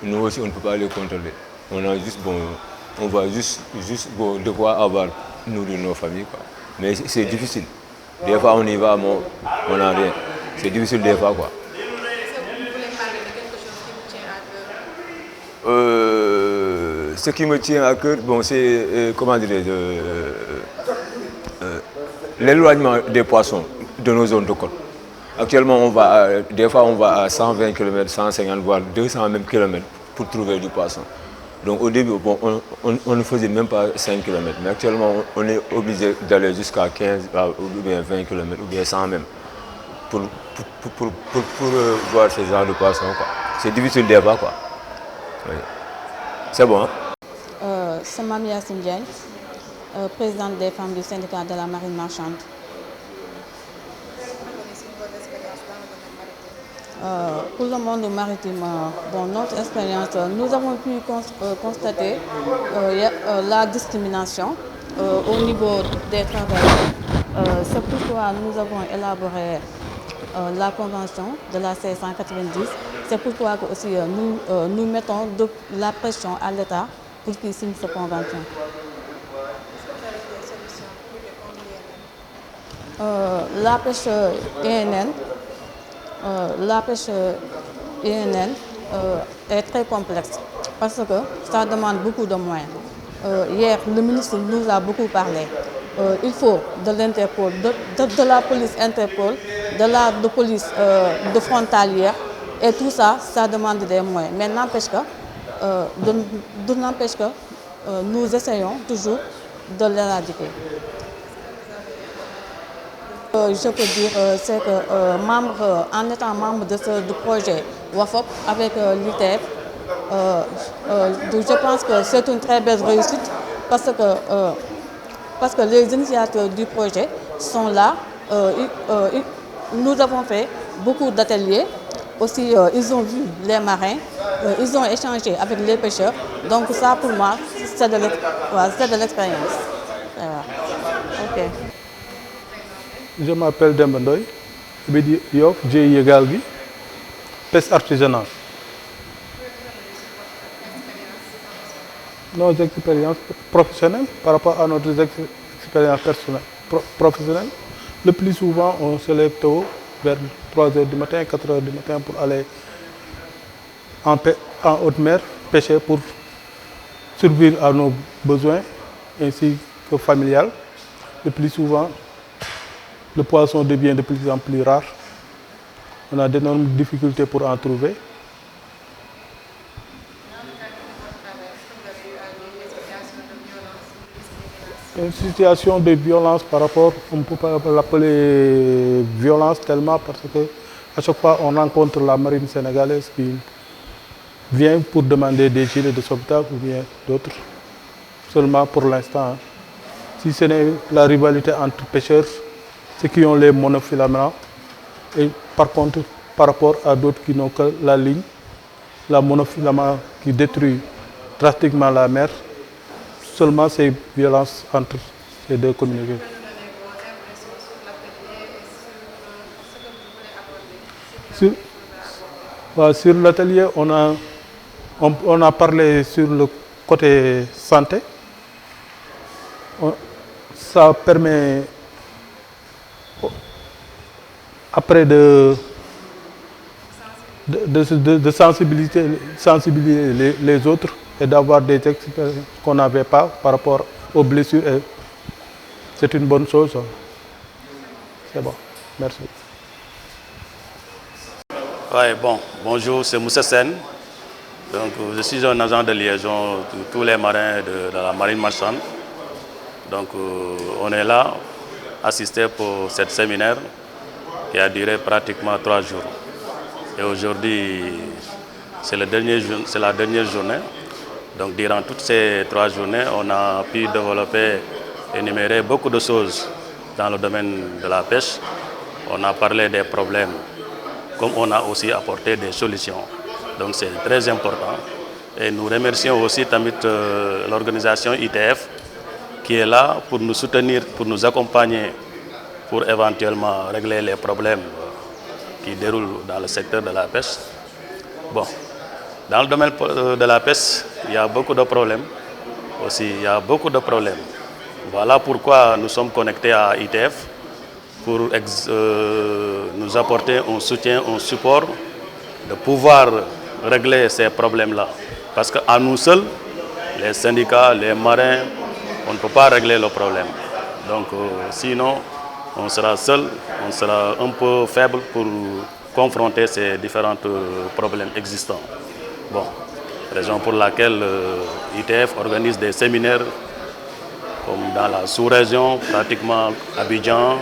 nous aussi, on ne peut pas les contrôler. On va juste de quoi avoir nourrir nos familles, quoi. Mais c'est difficile. Des fois, on y va, on n'a rien. C'est difficile des fois, quoi. Ce qui me tient à cœur, c'est l'éloignement des poissons de nos zones de côte. Actuellement, des fois on va à 120 km, 150, voire 200 même kilomètres pour trouver du poisson. Donc au début, bon, on ne faisait même pas 5 km, mais actuellement on est obligé d'aller jusqu'à 15 ou bien 20 km ou bien 100 même pour voir ces genres de poissons. C'est difficile de voir, quoi. Oui. C'est bon, hein? C'est Mamia Sindiagne, présidente des femmes du syndicat de la marine marchande. Pour le monde maritime, bon, notre expérience, nous avons pu constater la discrimination au niveau des travailleurs. C'est pourquoi nous avons élaboré la convention de la C190. C'est pourquoi aussi, nous mettons de la pression à l'État pour qu'il signe cette convention. La pêche INN est très complexe parce que ça demande beaucoup de moyens. Hier, le ministre nous a beaucoup parlé. Il faut de l'Interpol, de la police Interpol, de police de frontalière, et tout ça, ça demande des moyens. Mais n'empêche que, nous essayons toujours de l'éradiquer. Je peux dire c'est que en étant membre de ce projet WAFOP avec l'ITF, je pense que c'est une très belle réussite parce que les initiateurs du projet sont là. Nous avons fait beaucoup d'ateliers. Aussi, ils ont vu les marins, ils ont échangé avec les pêcheurs. Donc ça, pour moi, c'est de l'expérience. Ok. Je m'appelle Dembandoy, GIE Galgui, pêche artisanale. Nos expériences professionnelles par rapport à notre expérience personnelle, professionnelle, le plus souvent on se lève tôt vers 3h du matin, 4h du matin pour aller en haute mer pêcher pour survivre à nos besoins ainsi que familial. Le plus souvent, le poisson devient de plus en plus rare. On a d'énormes difficultés pour en trouver. Une situation de violence par rapport, on ne peut pas l'appeler violence tellement parce que à chaque fois on rencontre la marine sénégalaise qui vient pour demander des gilets de sauvetage ou bien d'autres. Seulement pour l'instant, si ce n'est la rivalité entre pêcheurs, ceux qui ont les monofilaments, et par contre, par rapport à d'autres qui n'ont que la ligne, la monofilament qui détruit drastiquement la mer, seulement ces violences entre ces deux communautés. Sur l'atelier, on a parlé sur le côté santé. Ça permet après de sensibiliser les autres et d'avoir des expériences qu'on n'avait pas par rapport aux blessures. C'est une bonne chose. C'est bon. Merci. Ouais, bon, bonjour, c'est Moussa Sen. Donc, je suis un agent de liaison de tous les marins de la marine marchande. Donc, on est là, assisté pour ce séminaire qui a duré pratiquement 3 jours. Et aujourd'hui, c'est la dernière journée. Donc, durant toutes ces 3 journées, on a pu développer, énumérer beaucoup de choses dans le domaine de la pêche. On a parlé des problèmes, comme on a aussi apporté des solutions. Donc, c'est très important. Et nous remercions aussi l'organisation ITF qui est là pour nous soutenir, pour nous accompagner, pour éventuellement régler les problèmes qui déroulent dans le secteur de la pêche. Bon, dans le domaine de la pêche, il y a beaucoup de problèmes. Aussi, il y a beaucoup de problèmes. Voilà pourquoi nous sommes connectés à ITF pour nous apporter un soutien, un support, de pouvoir régler ces problèmes-là. Parce qu'à nous seuls, les syndicats, les marins, on ne peut pas régler le problème. Donc sinon, on sera seul, on sera un peu faible pour confronter ces différents problèmes existants. Bon. raison pour laquelle ITF organise des séminaires comme dans la sous-région, pratiquement Abidjan,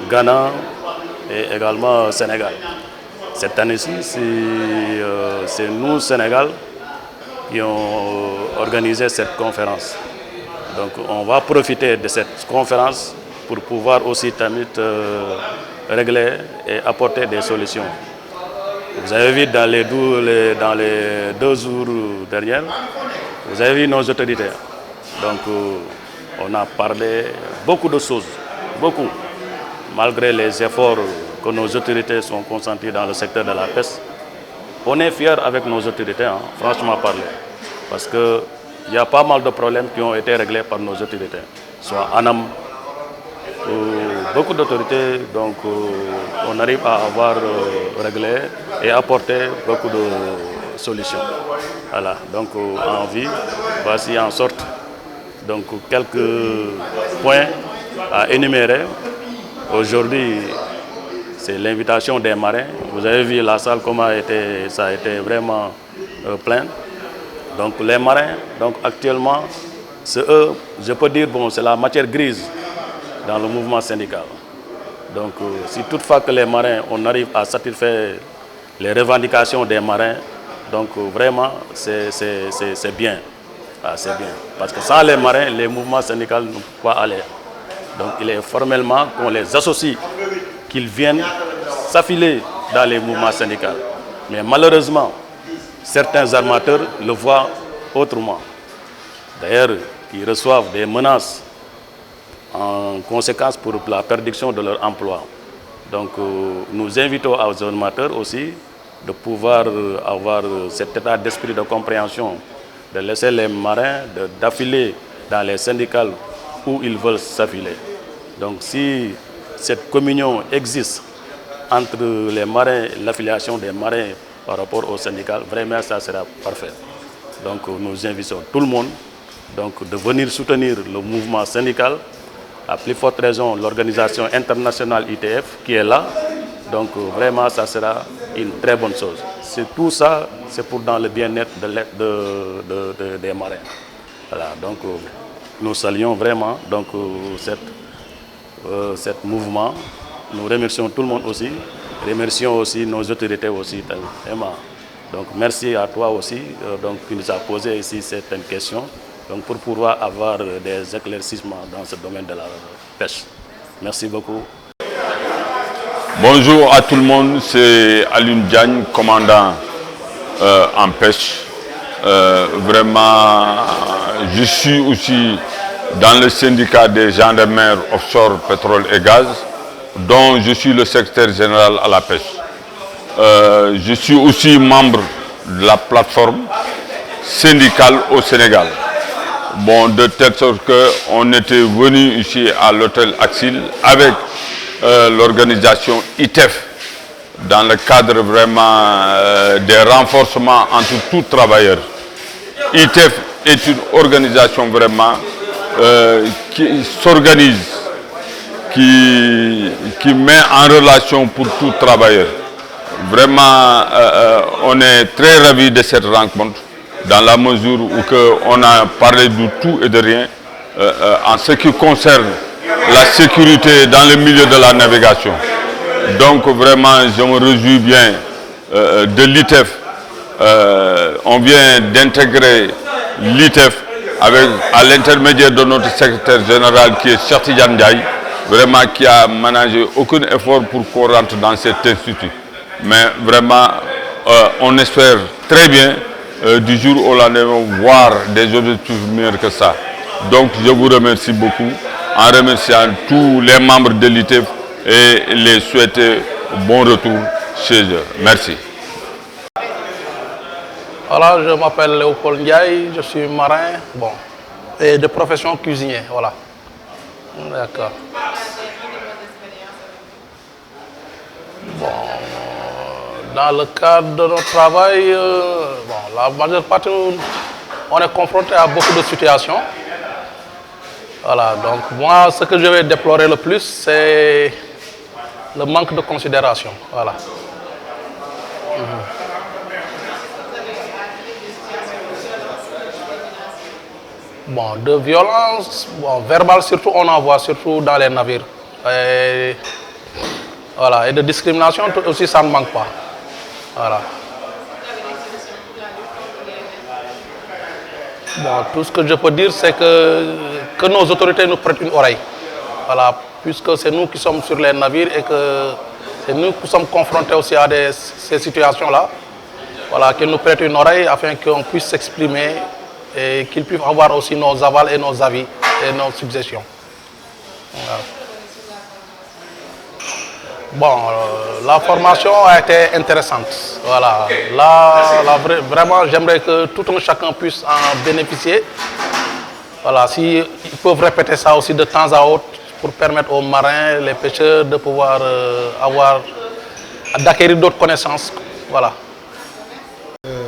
Ghana et également Sénégal. Cette année-ci, c'est nous, Sénégal, qui ont organisé cette conférence. Donc on va profiter de cette conférence pour pouvoir aussi régler et apporter des solutions. Vous avez vu dans les 2 jours derniers, vous avez vu nos autorités. Donc on a parlé beaucoup de choses, beaucoup. Malgré les efforts que nos autorités sont consentis dans le secteur de la pêche, on est fiers avec nos autorités, hein, franchement parler. Parce qu'il y a pas mal de problèmes qui ont été réglés par nos autorités. Soit ANAM, beaucoup d'autorités, donc on arrive à avoir réglé et apporté beaucoup de solutions. Voilà, donc en vie, voici en sorte donc quelques points à énumérer. Aujourd'hui, c'est l'invitation des marins. Vous avez vu la salle, comment ça a été vraiment plein. Donc les marins, donc actuellement, c'est eux, je peux dire, bon, c'est la matière grise dans le mouvement syndical. Donc si toutefois que les marins, on arrive à satisfaire les revendications des marins, donc vraiment c'est bien. Ah, c'est bien. Parce que sans les marins, les mouvements syndicaux ne peuvent pas aller. Donc il est formellement qu'on les associe, qu'ils viennent s'affiler dans les mouvements syndicaux. Mais malheureusement, certains armateurs le voient autrement. D'ailleurs, ils reçoivent des menaces en conséquence pour la perdition de leur emploi. Donc nous invitons aux armateurs aussi de pouvoir avoir cet état d'esprit de compréhension, de laisser les marins d'affiler dans les syndicats où ils veulent s'affiler. Donc si cette communion existe entre les marins, l'affiliation des marins par rapport aux syndicats, vraiment ça sera parfait. Donc nous invitons tout le monde donc, de venir soutenir le mouvement syndical. À plus forte raison, l'organisation internationale ITF qui est là. Donc vraiment ça sera une très bonne chose. C'est tout ça, c'est pour dans le bien-être des marins. Voilà, donc nous saluons vraiment donc, cet mouvement. Nous remercions tout le monde aussi. Remercions aussi nos autorités aussi. Vraiment. Donc merci à toi aussi donc, qui nous a posé ici certaines questions donc, pour pouvoir avoir des éclaircissements dans ce domaine de la pêche. Merci beaucoup. Bonjour à tout le monde, c'est Alioune Diagne, commandant en pêche. Vraiment, je suis aussi dans le syndicat des gendarmes offshore pétrole et gaz, dont je suis le secrétaire général à la pêche. Je suis aussi membre de la plateforme syndicale au Sénégal. Bon, de telle sorte qu'on était venu ici à l'hôtel Axil avec l'organisation ITF dans le cadre vraiment des renforcements entre tous travailleurs. ITF est une organisation vraiment qui s'organise, qui met en relation pour tout travailleur. Vraiment, on est très ravis de cette rencontre dans la mesure où on a parlé de tout et de rien en ce qui concerne la sécurité dans le milieu de la navigation. Donc vraiment, je me réjouis bien de l'ITF. On vient d'intégrer l'ITF à l'intermédiaire de notre secrétaire général qui est Cheikh Tidiane Ndiaye, vraiment qui a managé aucun effort pour qu'on rentre dans cet institut. Mais vraiment, on espère très bien du jour au lendemain voir des objectifs meilleurs que ça. Donc je vous remercie beaucoup en remerciant tous les membres de l'ITF et les souhaiter bon retour chez eux. Merci. Voilà, je m'appelle Léopold Ndiaye, je suis marin, bon, et de profession cuisinier, voilà. D'accord. Bon, dans le cadre de notre travail, bon, la majeure partie, on est confronté à beaucoup de situations. Voilà, donc moi, ce que je vais déplorer le plus, c'est le manque de considération. Voilà. Bon, de violence, bon, verbale surtout, on en voit surtout dans les navires. Et, voilà, et de discrimination aussi, ça ne manque pas. Voilà. Bon, tout ce que je peux dire, c'est que nos autorités nous prêtent une oreille. Voilà, puisque c'est nous qui sommes sur les navires et que c'est nous qui sommes confrontés aussi à ces situations-là. Voilà, qu'ils nous prêtent une oreille afin qu'on puisse s'exprimer et qu'ils puissent avoir aussi nos avals et nos avis et nos suggestions. Voilà. Bon, la formation a été intéressante. Voilà. Là, vraiment, j'aimerais que tout un chacun puisse en bénéficier. Voilà, s'ils peuvent répéter ça aussi de temps à autre pour permettre aux marins, les pêcheurs de pouvoir d'acquérir d'autres connaissances. Voilà.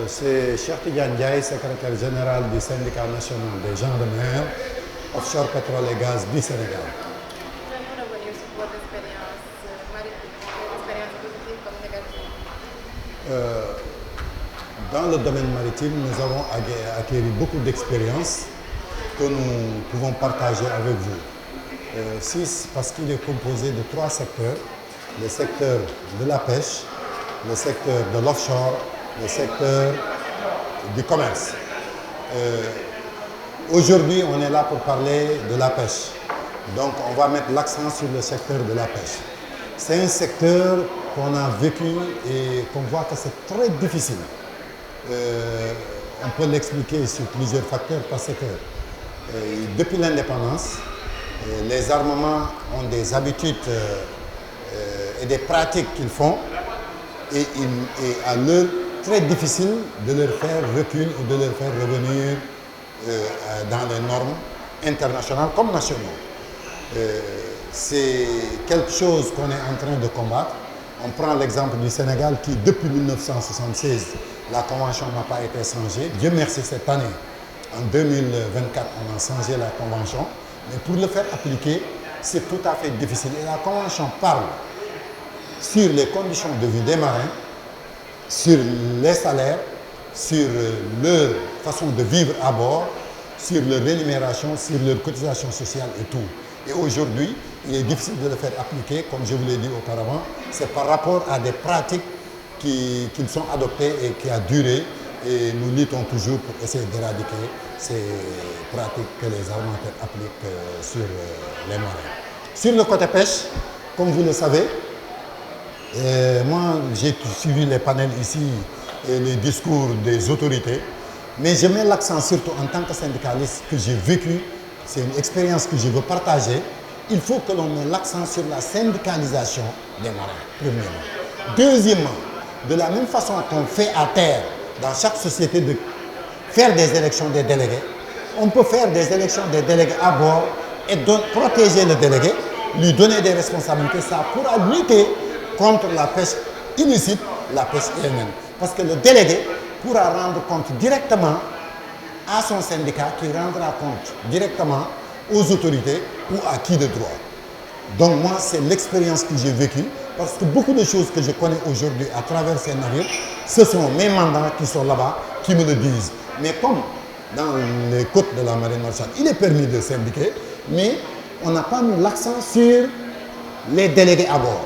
C'est Cheikh Tidiane Ndiaye, secrétaire général du syndicat national des gens de mer, offshore pétrole et gaz du Sénégal. Dans le domaine maritime, nous avons acquis beaucoup d'expériences que nous pouvons partager avec vous. 6, parce qu'il est composé de 3 secteurs. Le secteur de la pêche, le secteur de l'offshore, le secteur du commerce. Aujourd'hui, on est là pour parler de la pêche. Donc, on va mettre l'accent sur le secteur de la pêche. C'est un secteur qu'on a vécu et qu'on voit que c'est très difficile. On peut l'expliquer sur plusieurs facteurs parce que depuis l'indépendance, les armements ont des habitudes et des pratiques qu'ils font et à l'heure très difficile de leur faire reculer ou de leur faire revenir dans les normes internationales comme nationales. C'est quelque chose qu'on est en train de combattre. On prend l'exemple du Sénégal qui, depuis 1976, la convention n'a pas été changée. Dieu merci, cette année, en 2024, on a changé la convention. Mais pour le faire appliquer, c'est tout à fait difficile. Et la convention parle sur les conditions de vie des marins, sur les salaires, sur leur façon de vivre à bord, sur leur rémunération, sur leur cotisation sociale et tout. Et aujourd'hui, il est difficile de le faire appliquer, comme je vous l'ai dit auparavant. C'est par rapport à des pratiques qui sont adoptées et qui ont duré. Et nous luttons toujours pour essayer d'éradiquer ces pratiques que les armateurs appliquent sur les marins. Sur le côté pêche, comme vous le savez, moi j'ai suivi les panels ici et les discours des autorités, mais je mets l'accent surtout en tant que syndicaliste que j'ai vécu, c'est une expérience que je veux partager. Il faut que l'on mette l'accent sur la syndicalisation des marins, premièrement. Deuxièmement, de la même façon qu'on fait à terre dans chaque société de faire des élections des délégués, on peut faire des élections des délégués à bord et protéger le délégué, lui donner des responsabilités. Ça pourra lutter contre la pêche illicite, la pêche humaine. Parce que le délégué pourra rendre compte directement à son syndicat qui rendra compte directement aux autorités ou à qui de droit. Donc moi, c'est l'expérience que j'ai vécue parce que beaucoup de choses que je connais aujourd'hui à travers ces navires, ce sont mes mandants qui sont là-bas qui me le disent. Mais comme dans les côtes de la marine marchande, il est permis de syndiquer, mais on n'a pas mis l'accent sur les délégués à bord.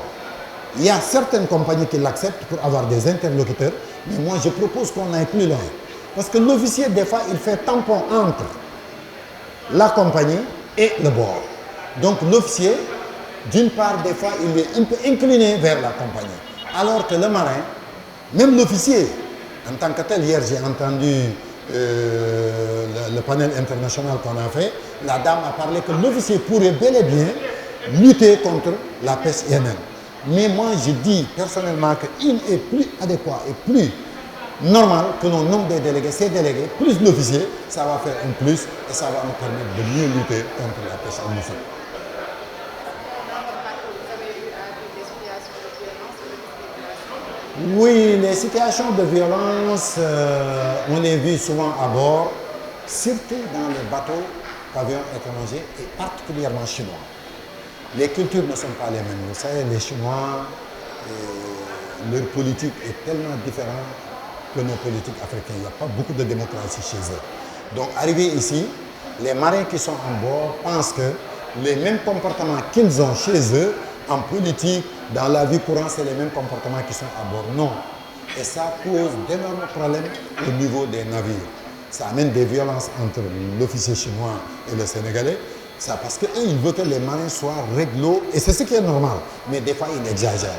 Il y a certaines compagnies qui l'acceptent pour avoir des interlocuteurs, mais moi je propose qu'on aille plus loin. Parce que l'officier, des fois, il fait tampon entre la compagnie et le bord. Donc l'officier, d'une part, des fois, il est un peu incliné vers la compagnie. Alors que le marin, même l'officier, en tant que tel, hier j'ai entendu le panel international qu'on a fait, la dame a parlé que l'officier pourrait bel et bien lutter contre la pêche humaine. Mais moi, je dis personnellement qu'il est plus adéquat et plus normal que l'on nomme des délégués. Ces délégués, plus l'officier, ça va faire un plus et ça va nous permettre de mieux lutter contre la pêche illicite. Oui, les situations de violence, on les vit souvent à bord, surtout dans les bateaux pavillons étrangers et particulièrement chinois. Les cultures ne sont pas les mêmes. Vous savez, les Chinois, leur politique est tellement différente que nos politiques africaines. Il n'y a pas beaucoup de démocratie chez eux. Donc, arrivé ici, les marins qui sont en bord pensent que les mêmes comportements qu'ils ont chez eux, en politique, dans la vie courante, c'est les mêmes comportements qui sont à bord. Non. Et ça cause d'énormes problèmes au niveau des navires. Ça amène des violences entre l'officier chinois et le Sénégalais. Ça parce qu'eux, ils veulent que les marins soient réglo, et c'est ce qui est normal. Mais des fois, ils exagèrent.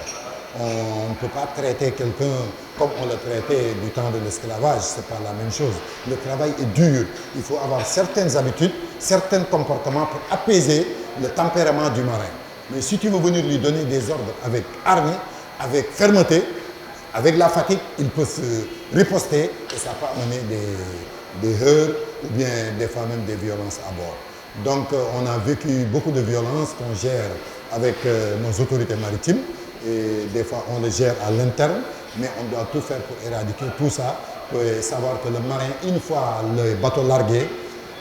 On ne peut pas traiter quelqu'un comme on le traitait du temps de l'esclavage, ce n'est pas la même chose. Le travail est dur. Il faut avoir certaines habitudes, certains comportements pour apaiser le tempérament du marin. Mais si tu veux venir lui donner des ordres avec hargne, avec fermeté, avec la fatigue, il peut se riposter et ça peut amener des heurts ou bien des fois même des violences à bord. Donc on a vécu beaucoup de violences qu'on gère avec nos autorités maritimes et des fois on les gère à l'interne, mais on doit tout faire pour éradiquer tout ça, pour savoir que le marin, une fois le bateau largué,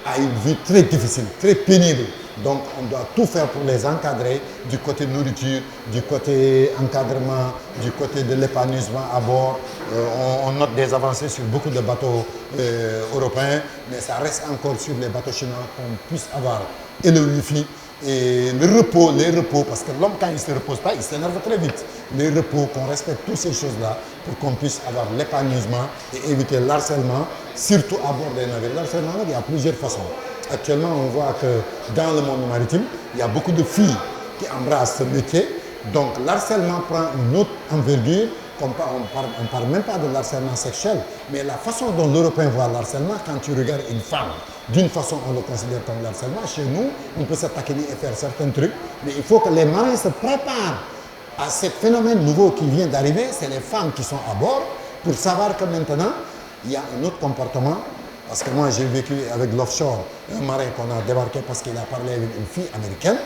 a une vie très difficile, très pénible. Donc on doit tout faire pour les encadrer du côté nourriture, du côté encadrement, du côté de l'épanouissement à bord. On note des avancées sur beaucoup de bateaux européens, mais ça reste encore sur les bateaux chinois qu'on puisse avoir et le wifi et le repos, les repos, parce que l'homme quand il ne se repose pas, il s'énerve très vite. Les repos, qu'on respecte toutes ces choses-là pour qu'on puisse avoir l'épanouissement et éviter l'harcèlement, surtout à bord des navires. L'harcèlement, il y a plusieurs façons. Actuellement, on voit que dans le monde maritime, il y a beaucoup de filles qui embrassent ce métier. Donc l'harcèlement prend une autre envergure. On ne parle même pas de l'harcèlement sexuel, mais la façon dont l'Européen voit l'harcèlement, quand tu regardes une femme, d'une façon on le considère comme l'harcèlement. Chez nous, on peut se taquiner et faire certains trucs, mais il faut que les marins se préparent à ce phénomène nouveau qui vient d'arriver. C'est les femmes qui sont à bord pour savoir que maintenant, il y a un autre comportement. Parce que moi, j'ai vécu avec l'offshore, un marin qu'on a débarqué parce qu'il a parlé avec une fille américaine.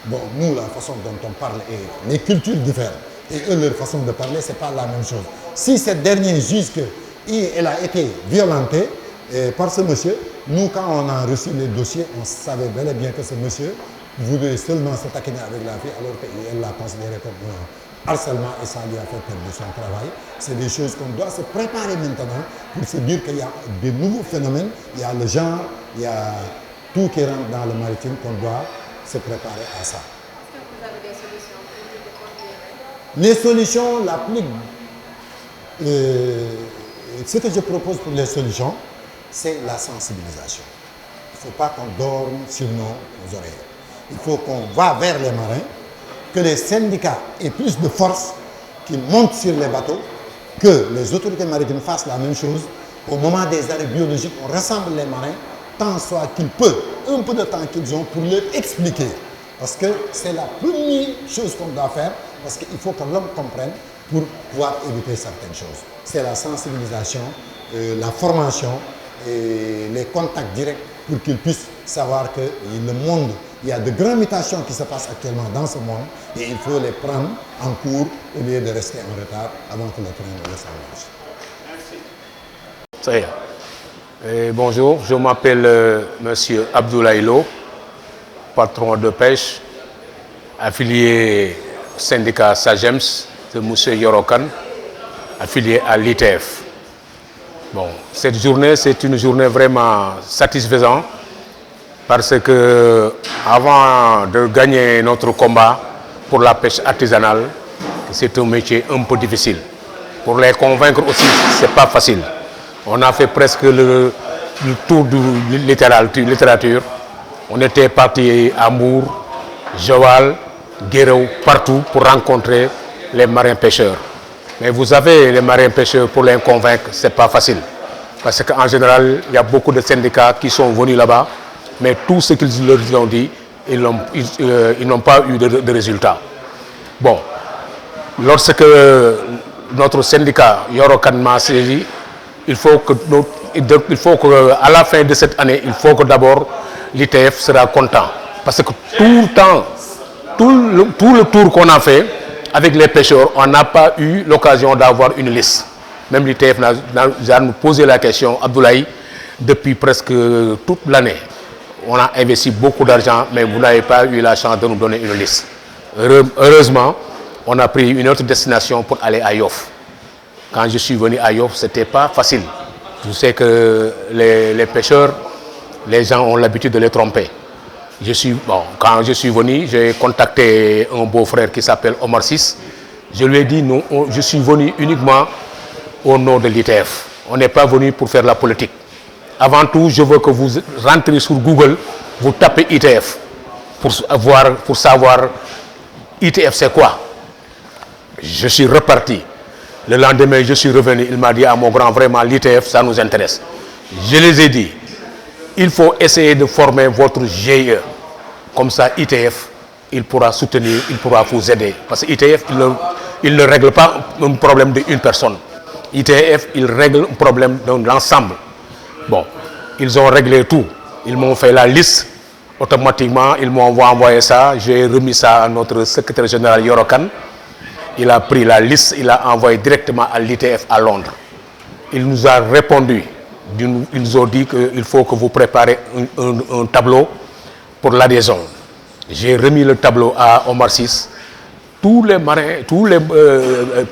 Bon, nous, la façon dont on parle et les cultures diffèrent. Et eux, leur façon de parler, ce n'est pas la même chose. Si cette dernière juge qu'elle a été violentée par ce monsieur, nous, quand on a reçu les dossiers, on savait bel et bien que ce monsieur voulait seulement se taquiner avec la fille, alors qu'elle l'a considéré comme un harcèlement et ça lui a fait perdre son travail. C'est des choses qu'on doit se préparer maintenant pour se dire qu'il y a de nouveaux phénomènes, il y a le genre, il y a tout qui rentre dans le maritime qu'on doit se préparer à ça. Est-ce que vous avez des solutions pour Les solutions, la plus... ce que je propose pour les solutions, c'est la sensibilisation. Il ne faut pas qu'on dorme sur nos oreilles. Il faut qu'on va vers les marins, que les syndicats aient plus de force, qu'ils montent sur les bateaux, que les autorités maritimes fassent la même chose. Au moment des arrêts biologiques, on rassemble les marins, tant soit qu'il peut, un peu de temps qu'ils ont pour leur expliquer. Parce que c'est la première chose qu'on doit faire, parce qu'il faut que l'homme comprenne pour pouvoir éviter certaines choses. C'est la sensibilisation, la formation et les contacts directs pour qu'ils puissent savoir que le monde, il y a de grandes mutations qui se passent actuellement dans ce monde et il faut les prendre en cours au lieu de rester en retard avant que le train ne s'engage. Ça y est. Bonjour, je m'appelle Monsieur Abdoulaye Lo, patron de pêche, affilié au syndicat SAGEMS de M. Yorokan, affilié à l'ITF. Bon, cette journée, c'est une journée vraiment satisfaisante parce que avant de gagner notre combat pour la pêche artisanale, c'est un métier un peu difficile. Pour les convaincre aussi, ce n'est pas facile. On a fait presque le tour de littérature. On était parti à Mour, Joal, Guéréo, partout pour rencontrer les marins pêcheurs. Mais vous savez, les marins pêcheurs, pour les convaincre, ce n'est pas facile. Parce qu'en général, il y a beaucoup de syndicats qui sont venus là-bas, mais tout ce qu'ils leur ont dit, ils n'ont pas eu de résultat. Bon, lorsque notre syndicat Yorokan m'a saisi, il faut qu'à la fin de cette année, il faut que d'abord l'ITF sera content. Parce que tout le temps, tout le tour qu'on a fait avec les pêcheurs, on n'a pas eu l'occasion d'avoir une liste. Même l'ITF a nous posé la question, Abdoulaye, depuis presque toute l'année. On a investi beaucoup d'argent, mais vous n'avez pas eu la chance de nous donner une liste. Heureusement, on a pris une autre destination pour aller à Yoff. Quand je suis venu à Yoff, ce n'était pas facile. Je sais que les pêcheurs Les gens ont l'habitude de les tromper. Quand je suis venu, j'ai contacté un beau-frère qui s'appelle Omar Sis. Je lui ai dit, non, je suis venu uniquement au nom de l'ITF. On n'est pas venu pour faire la politique. Avant tout, je veux que vous rentrez sur Google, vous tapez ITF pour savoir ITF c'est quoi. Je suis reparti. Le lendemain, je suis revenu. Il m'a dit à mon grand, vraiment, l'ITF, ça nous intéresse. Je les ai dit, il faut essayer de former votre GIE. Comme ça, ITF, il pourra soutenir, il pourra vous aider. Parce que ITF, il ne règle pas un problème d'une personne. ITF, il règle un problème de l'ensemble. Bon, ils ont réglé tout. Ils m'ont fait la liste. Automatiquement, ils m'ont envoyé ça. J'ai remis ça à notre secrétaire général Yorokan. Il a pris la liste, il a envoyé directement à l'ITF à Londres. Il nous a répondu. Ils nous ont dit qu'il faut que vous préparez un tableau pour l'adhésion. J'ai remis le tableau à Omar Sis. Tous les marins, tous les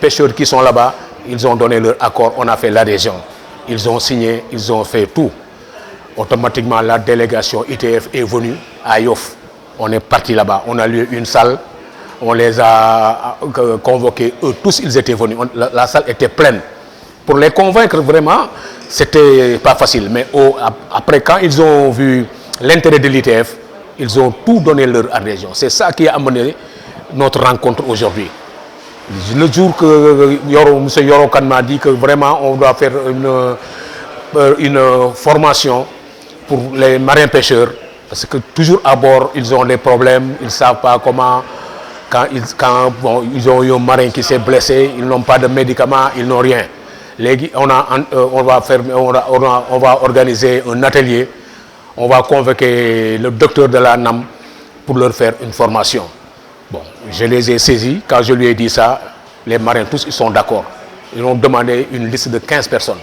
pêcheurs qui sont là-bas, ils ont donné leur accord, on a fait l'adhésion. Ils ont signé, ils ont fait tout. Automatiquement, la délégation ITF est venue à Yoff. On est parti là-bas, on a loué une salle, on les a convoqués, eux tous ils étaient venus, la salle était pleine. Pour les convaincre vraiment, c'était pas facile, mais après quand ils ont vu l'intérêt de l'ITF, ils ont tout donné leur adhésion. C'est ça qui a amené notre rencontre aujourd'hui. Le jour que M. Yorokan m'a dit que vraiment on doit faire une formation pour les marins pêcheurs, parce que toujours à bord, ils ont des problèmes, ils ne savent pas comment, quand ils ont eu un marin qui s'est blessé, ils n'ont pas de médicaments, ils n'ont rien. On va organiser un atelier, on va convoquer le docteur de la NAM pour leur faire une formation. Bon, je les ai saisis, quand je lui ai dit ça, les marins tous ils sont d'accord. Ils ont demandé une liste de 15 personnes.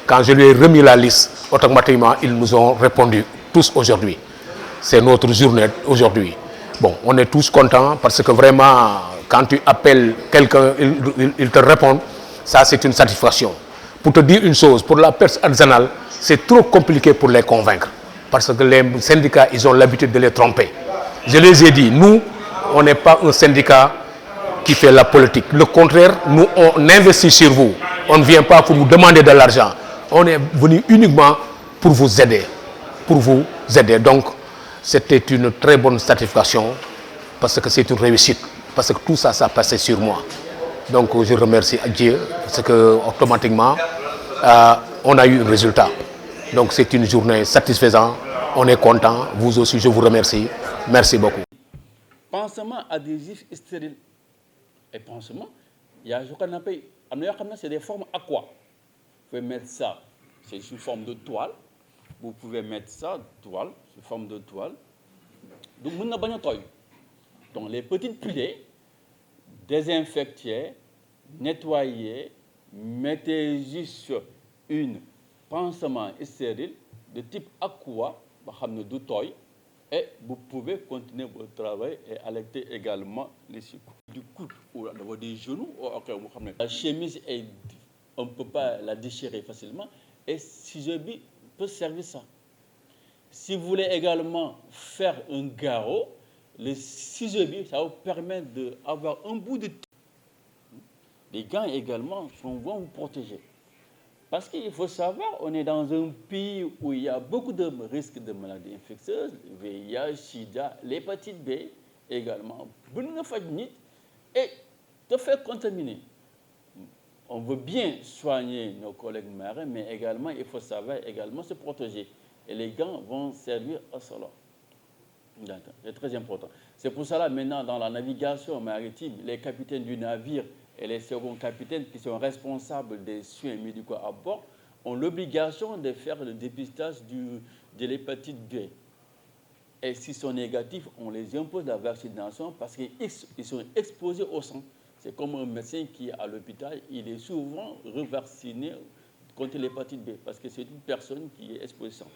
Quand je lui ai remis la liste, automatiquement ils nous ont répondu tous aujourd'hui. C'est notre journée aujourd'hui. Bon, on est tous contents parce que vraiment, quand tu appelles quelqu'un, il te répond, ça c'est une satisfaction. Pour te dire une chose, pour la pêche artisanale, c'est trop compliqué pour les convaincre. Parce que les syndicats, ils ont l'habitude de les tromper. Je les ai dit, nous, on n'est pas un syndicat qui fait la politique. Le contraire, nous, on investit sur vous. On ne vient pas pour vous demander de l'argent. On est venu uniquement pour vous aider. Pour vous aider. Donc, c'était une très bonne satisfaction parce que c'est une réussite. Parce que tout ça, ça passait sur moi. Donc, je remercie Dieu parce que automatiquement, on a eu un résultat. Donc, c'est une journée satisfaisante. On est content. Vous aussi, je vous remercie. Merci beaucoup. Pansement adhésif stérile. Et pansement, il y a ce qu'on appelle, c'est des formes à quoi? Vous pouvez mettre ça, c'est sous forme de toile. Vous pouvez mettre ça, toile, sous forme de toile. Donc, donc les petites plaies, désinfectez, nettoyez, mettez juste une pansement stérile de type aqua, et vous pouvez continuer votre travail et allaiter également les sucres. Du coude ou des genoux, la chemise, on ne peut pas la déchirer facilement, et si je dis, peut servir ça. Si vous voulez également faire un garrot, le ciseau, ça vous permet d'avoir un bout de... Les gants également vont vous protéger. Parce qu'il faut savoir, on est dans un pays où il y a beaucoup de risques de maladies infectieuses, VIH, SIDA, l'hépatite B également, et te faire contaminer. On veut bien soigner nos collègues marins, mais également, il faut savoir également se protéger. Et les gants vont servir à cela. C'est très important. C'est pour cela, maintenant, dans la navigation maritime, les capitaines du navire et les seconds capitaines qui sont responsables des soins médicaux à bord ont l'obligation de faire le dépistage de l'hépatite B. Et s'ils sont négatifs, on les impose la vaccination parce qu'ils sont exposés au sang. C'est comme un médecin qui est à l'hôpital, il est souvent revacciné contre l'hépatite B parce que c'est une personne qui est exposée au sang.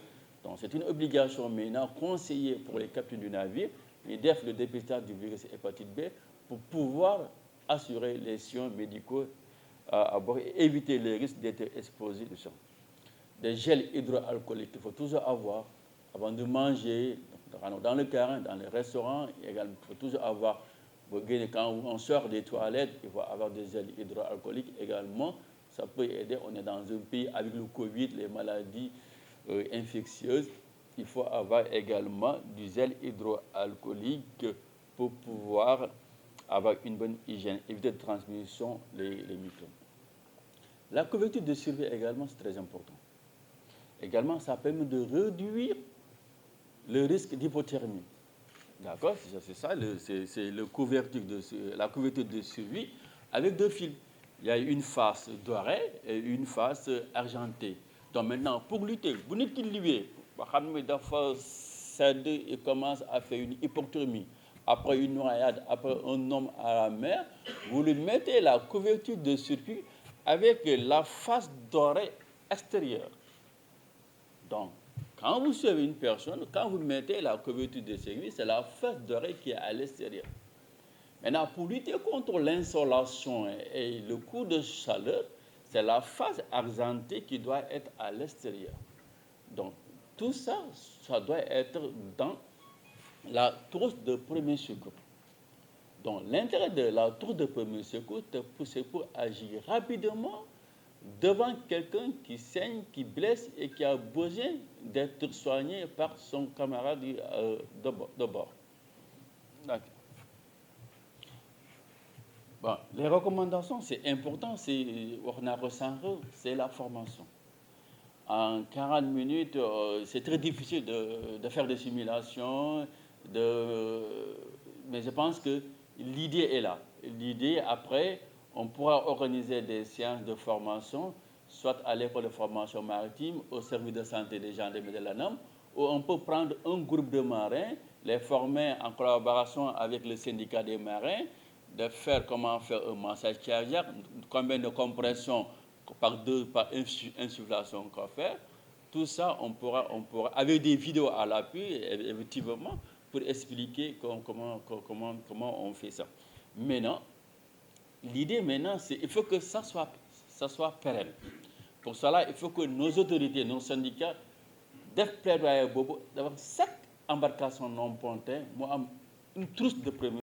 Donc c'est une obligation maintenant conseillée pour les capitaines du navire, ils doivent le dépistage du virus hépatite B pour pouvoir assurer les soins médicaux à bord et éviter les risques d'être exposés au sang. des gels hydroalcooliques qu'il faut toujours avoir avant de manger, dans le terrain, dans les restaurants. Également, il faut toujours avoir, quand on sort des toilettes, il faut avoir des gels hydroalcooliques également. Ça peut aider. On est dans un pays avec le Covid, les maladies infectieuses. Il faut avoir également du gel hydroalcoolique pour pouvoir avoir une bonne hygiène, éviter de transmission les microbes. La couverture de survie également, c'est très important. Également, ça permet de réduire le risque d'hypothermie. D'accord? C'est ça, c'est la couverture de survie avec deux fils. Il y a une face dorée et une face argentée. Donc maintenant, pour lutter, vous n'êtes qu'il lui il commence à faire une hypothermie. Après une noyade, après un homme à la mer, vous lui mettez la couverture de survie avec la face dorée extérieure. Donc, quand vous suivez une personne, quand vous mettez la couverture de survie, c'est la face dorée qui est à l'extérieur. Maintenant, pour lutter contre l'insolation et le coup de chaleur, c'est la face argentée qui doit être à l'extérieur. Donc, tout ça, ça doit être dans la trousse de premier secours. Donc, l'intérêt de la trousse de premier secours, c'est pour agir rapidement devant quelqu'un qui saigne, qui blesse et qui a besoin d'être soigné par son camarade de bord. D'accord. Bon, les recommandations, c'est important, c'est la formation. En 40 minutes, c'est très difficile de faire des simulations, mais je pense que l'idée est là. L'idée, après, on pourra organiser des séances de formation, soit à l'école de formation maritime, au service de santé des gendarmes de l'ANAM, où on peut prendre un groupe de marins, les former en collaboration avec le syndicat des marins, de faire comment faire un massage cardiaque, combien de compressions par insufflation qu'on fait. Tout ça, on pourra, avec des vidéos à l'appui, effectivement, pour expliquer comment on fait ça. Maintenant, l'idée maintenant, c'est qu'il faut que ça soit pérenne. Pour cela, il faut que nos autorités, nos syndicats, def plaidoyer d'avoir chaque embarcation non pontée, moi, une trousse de premier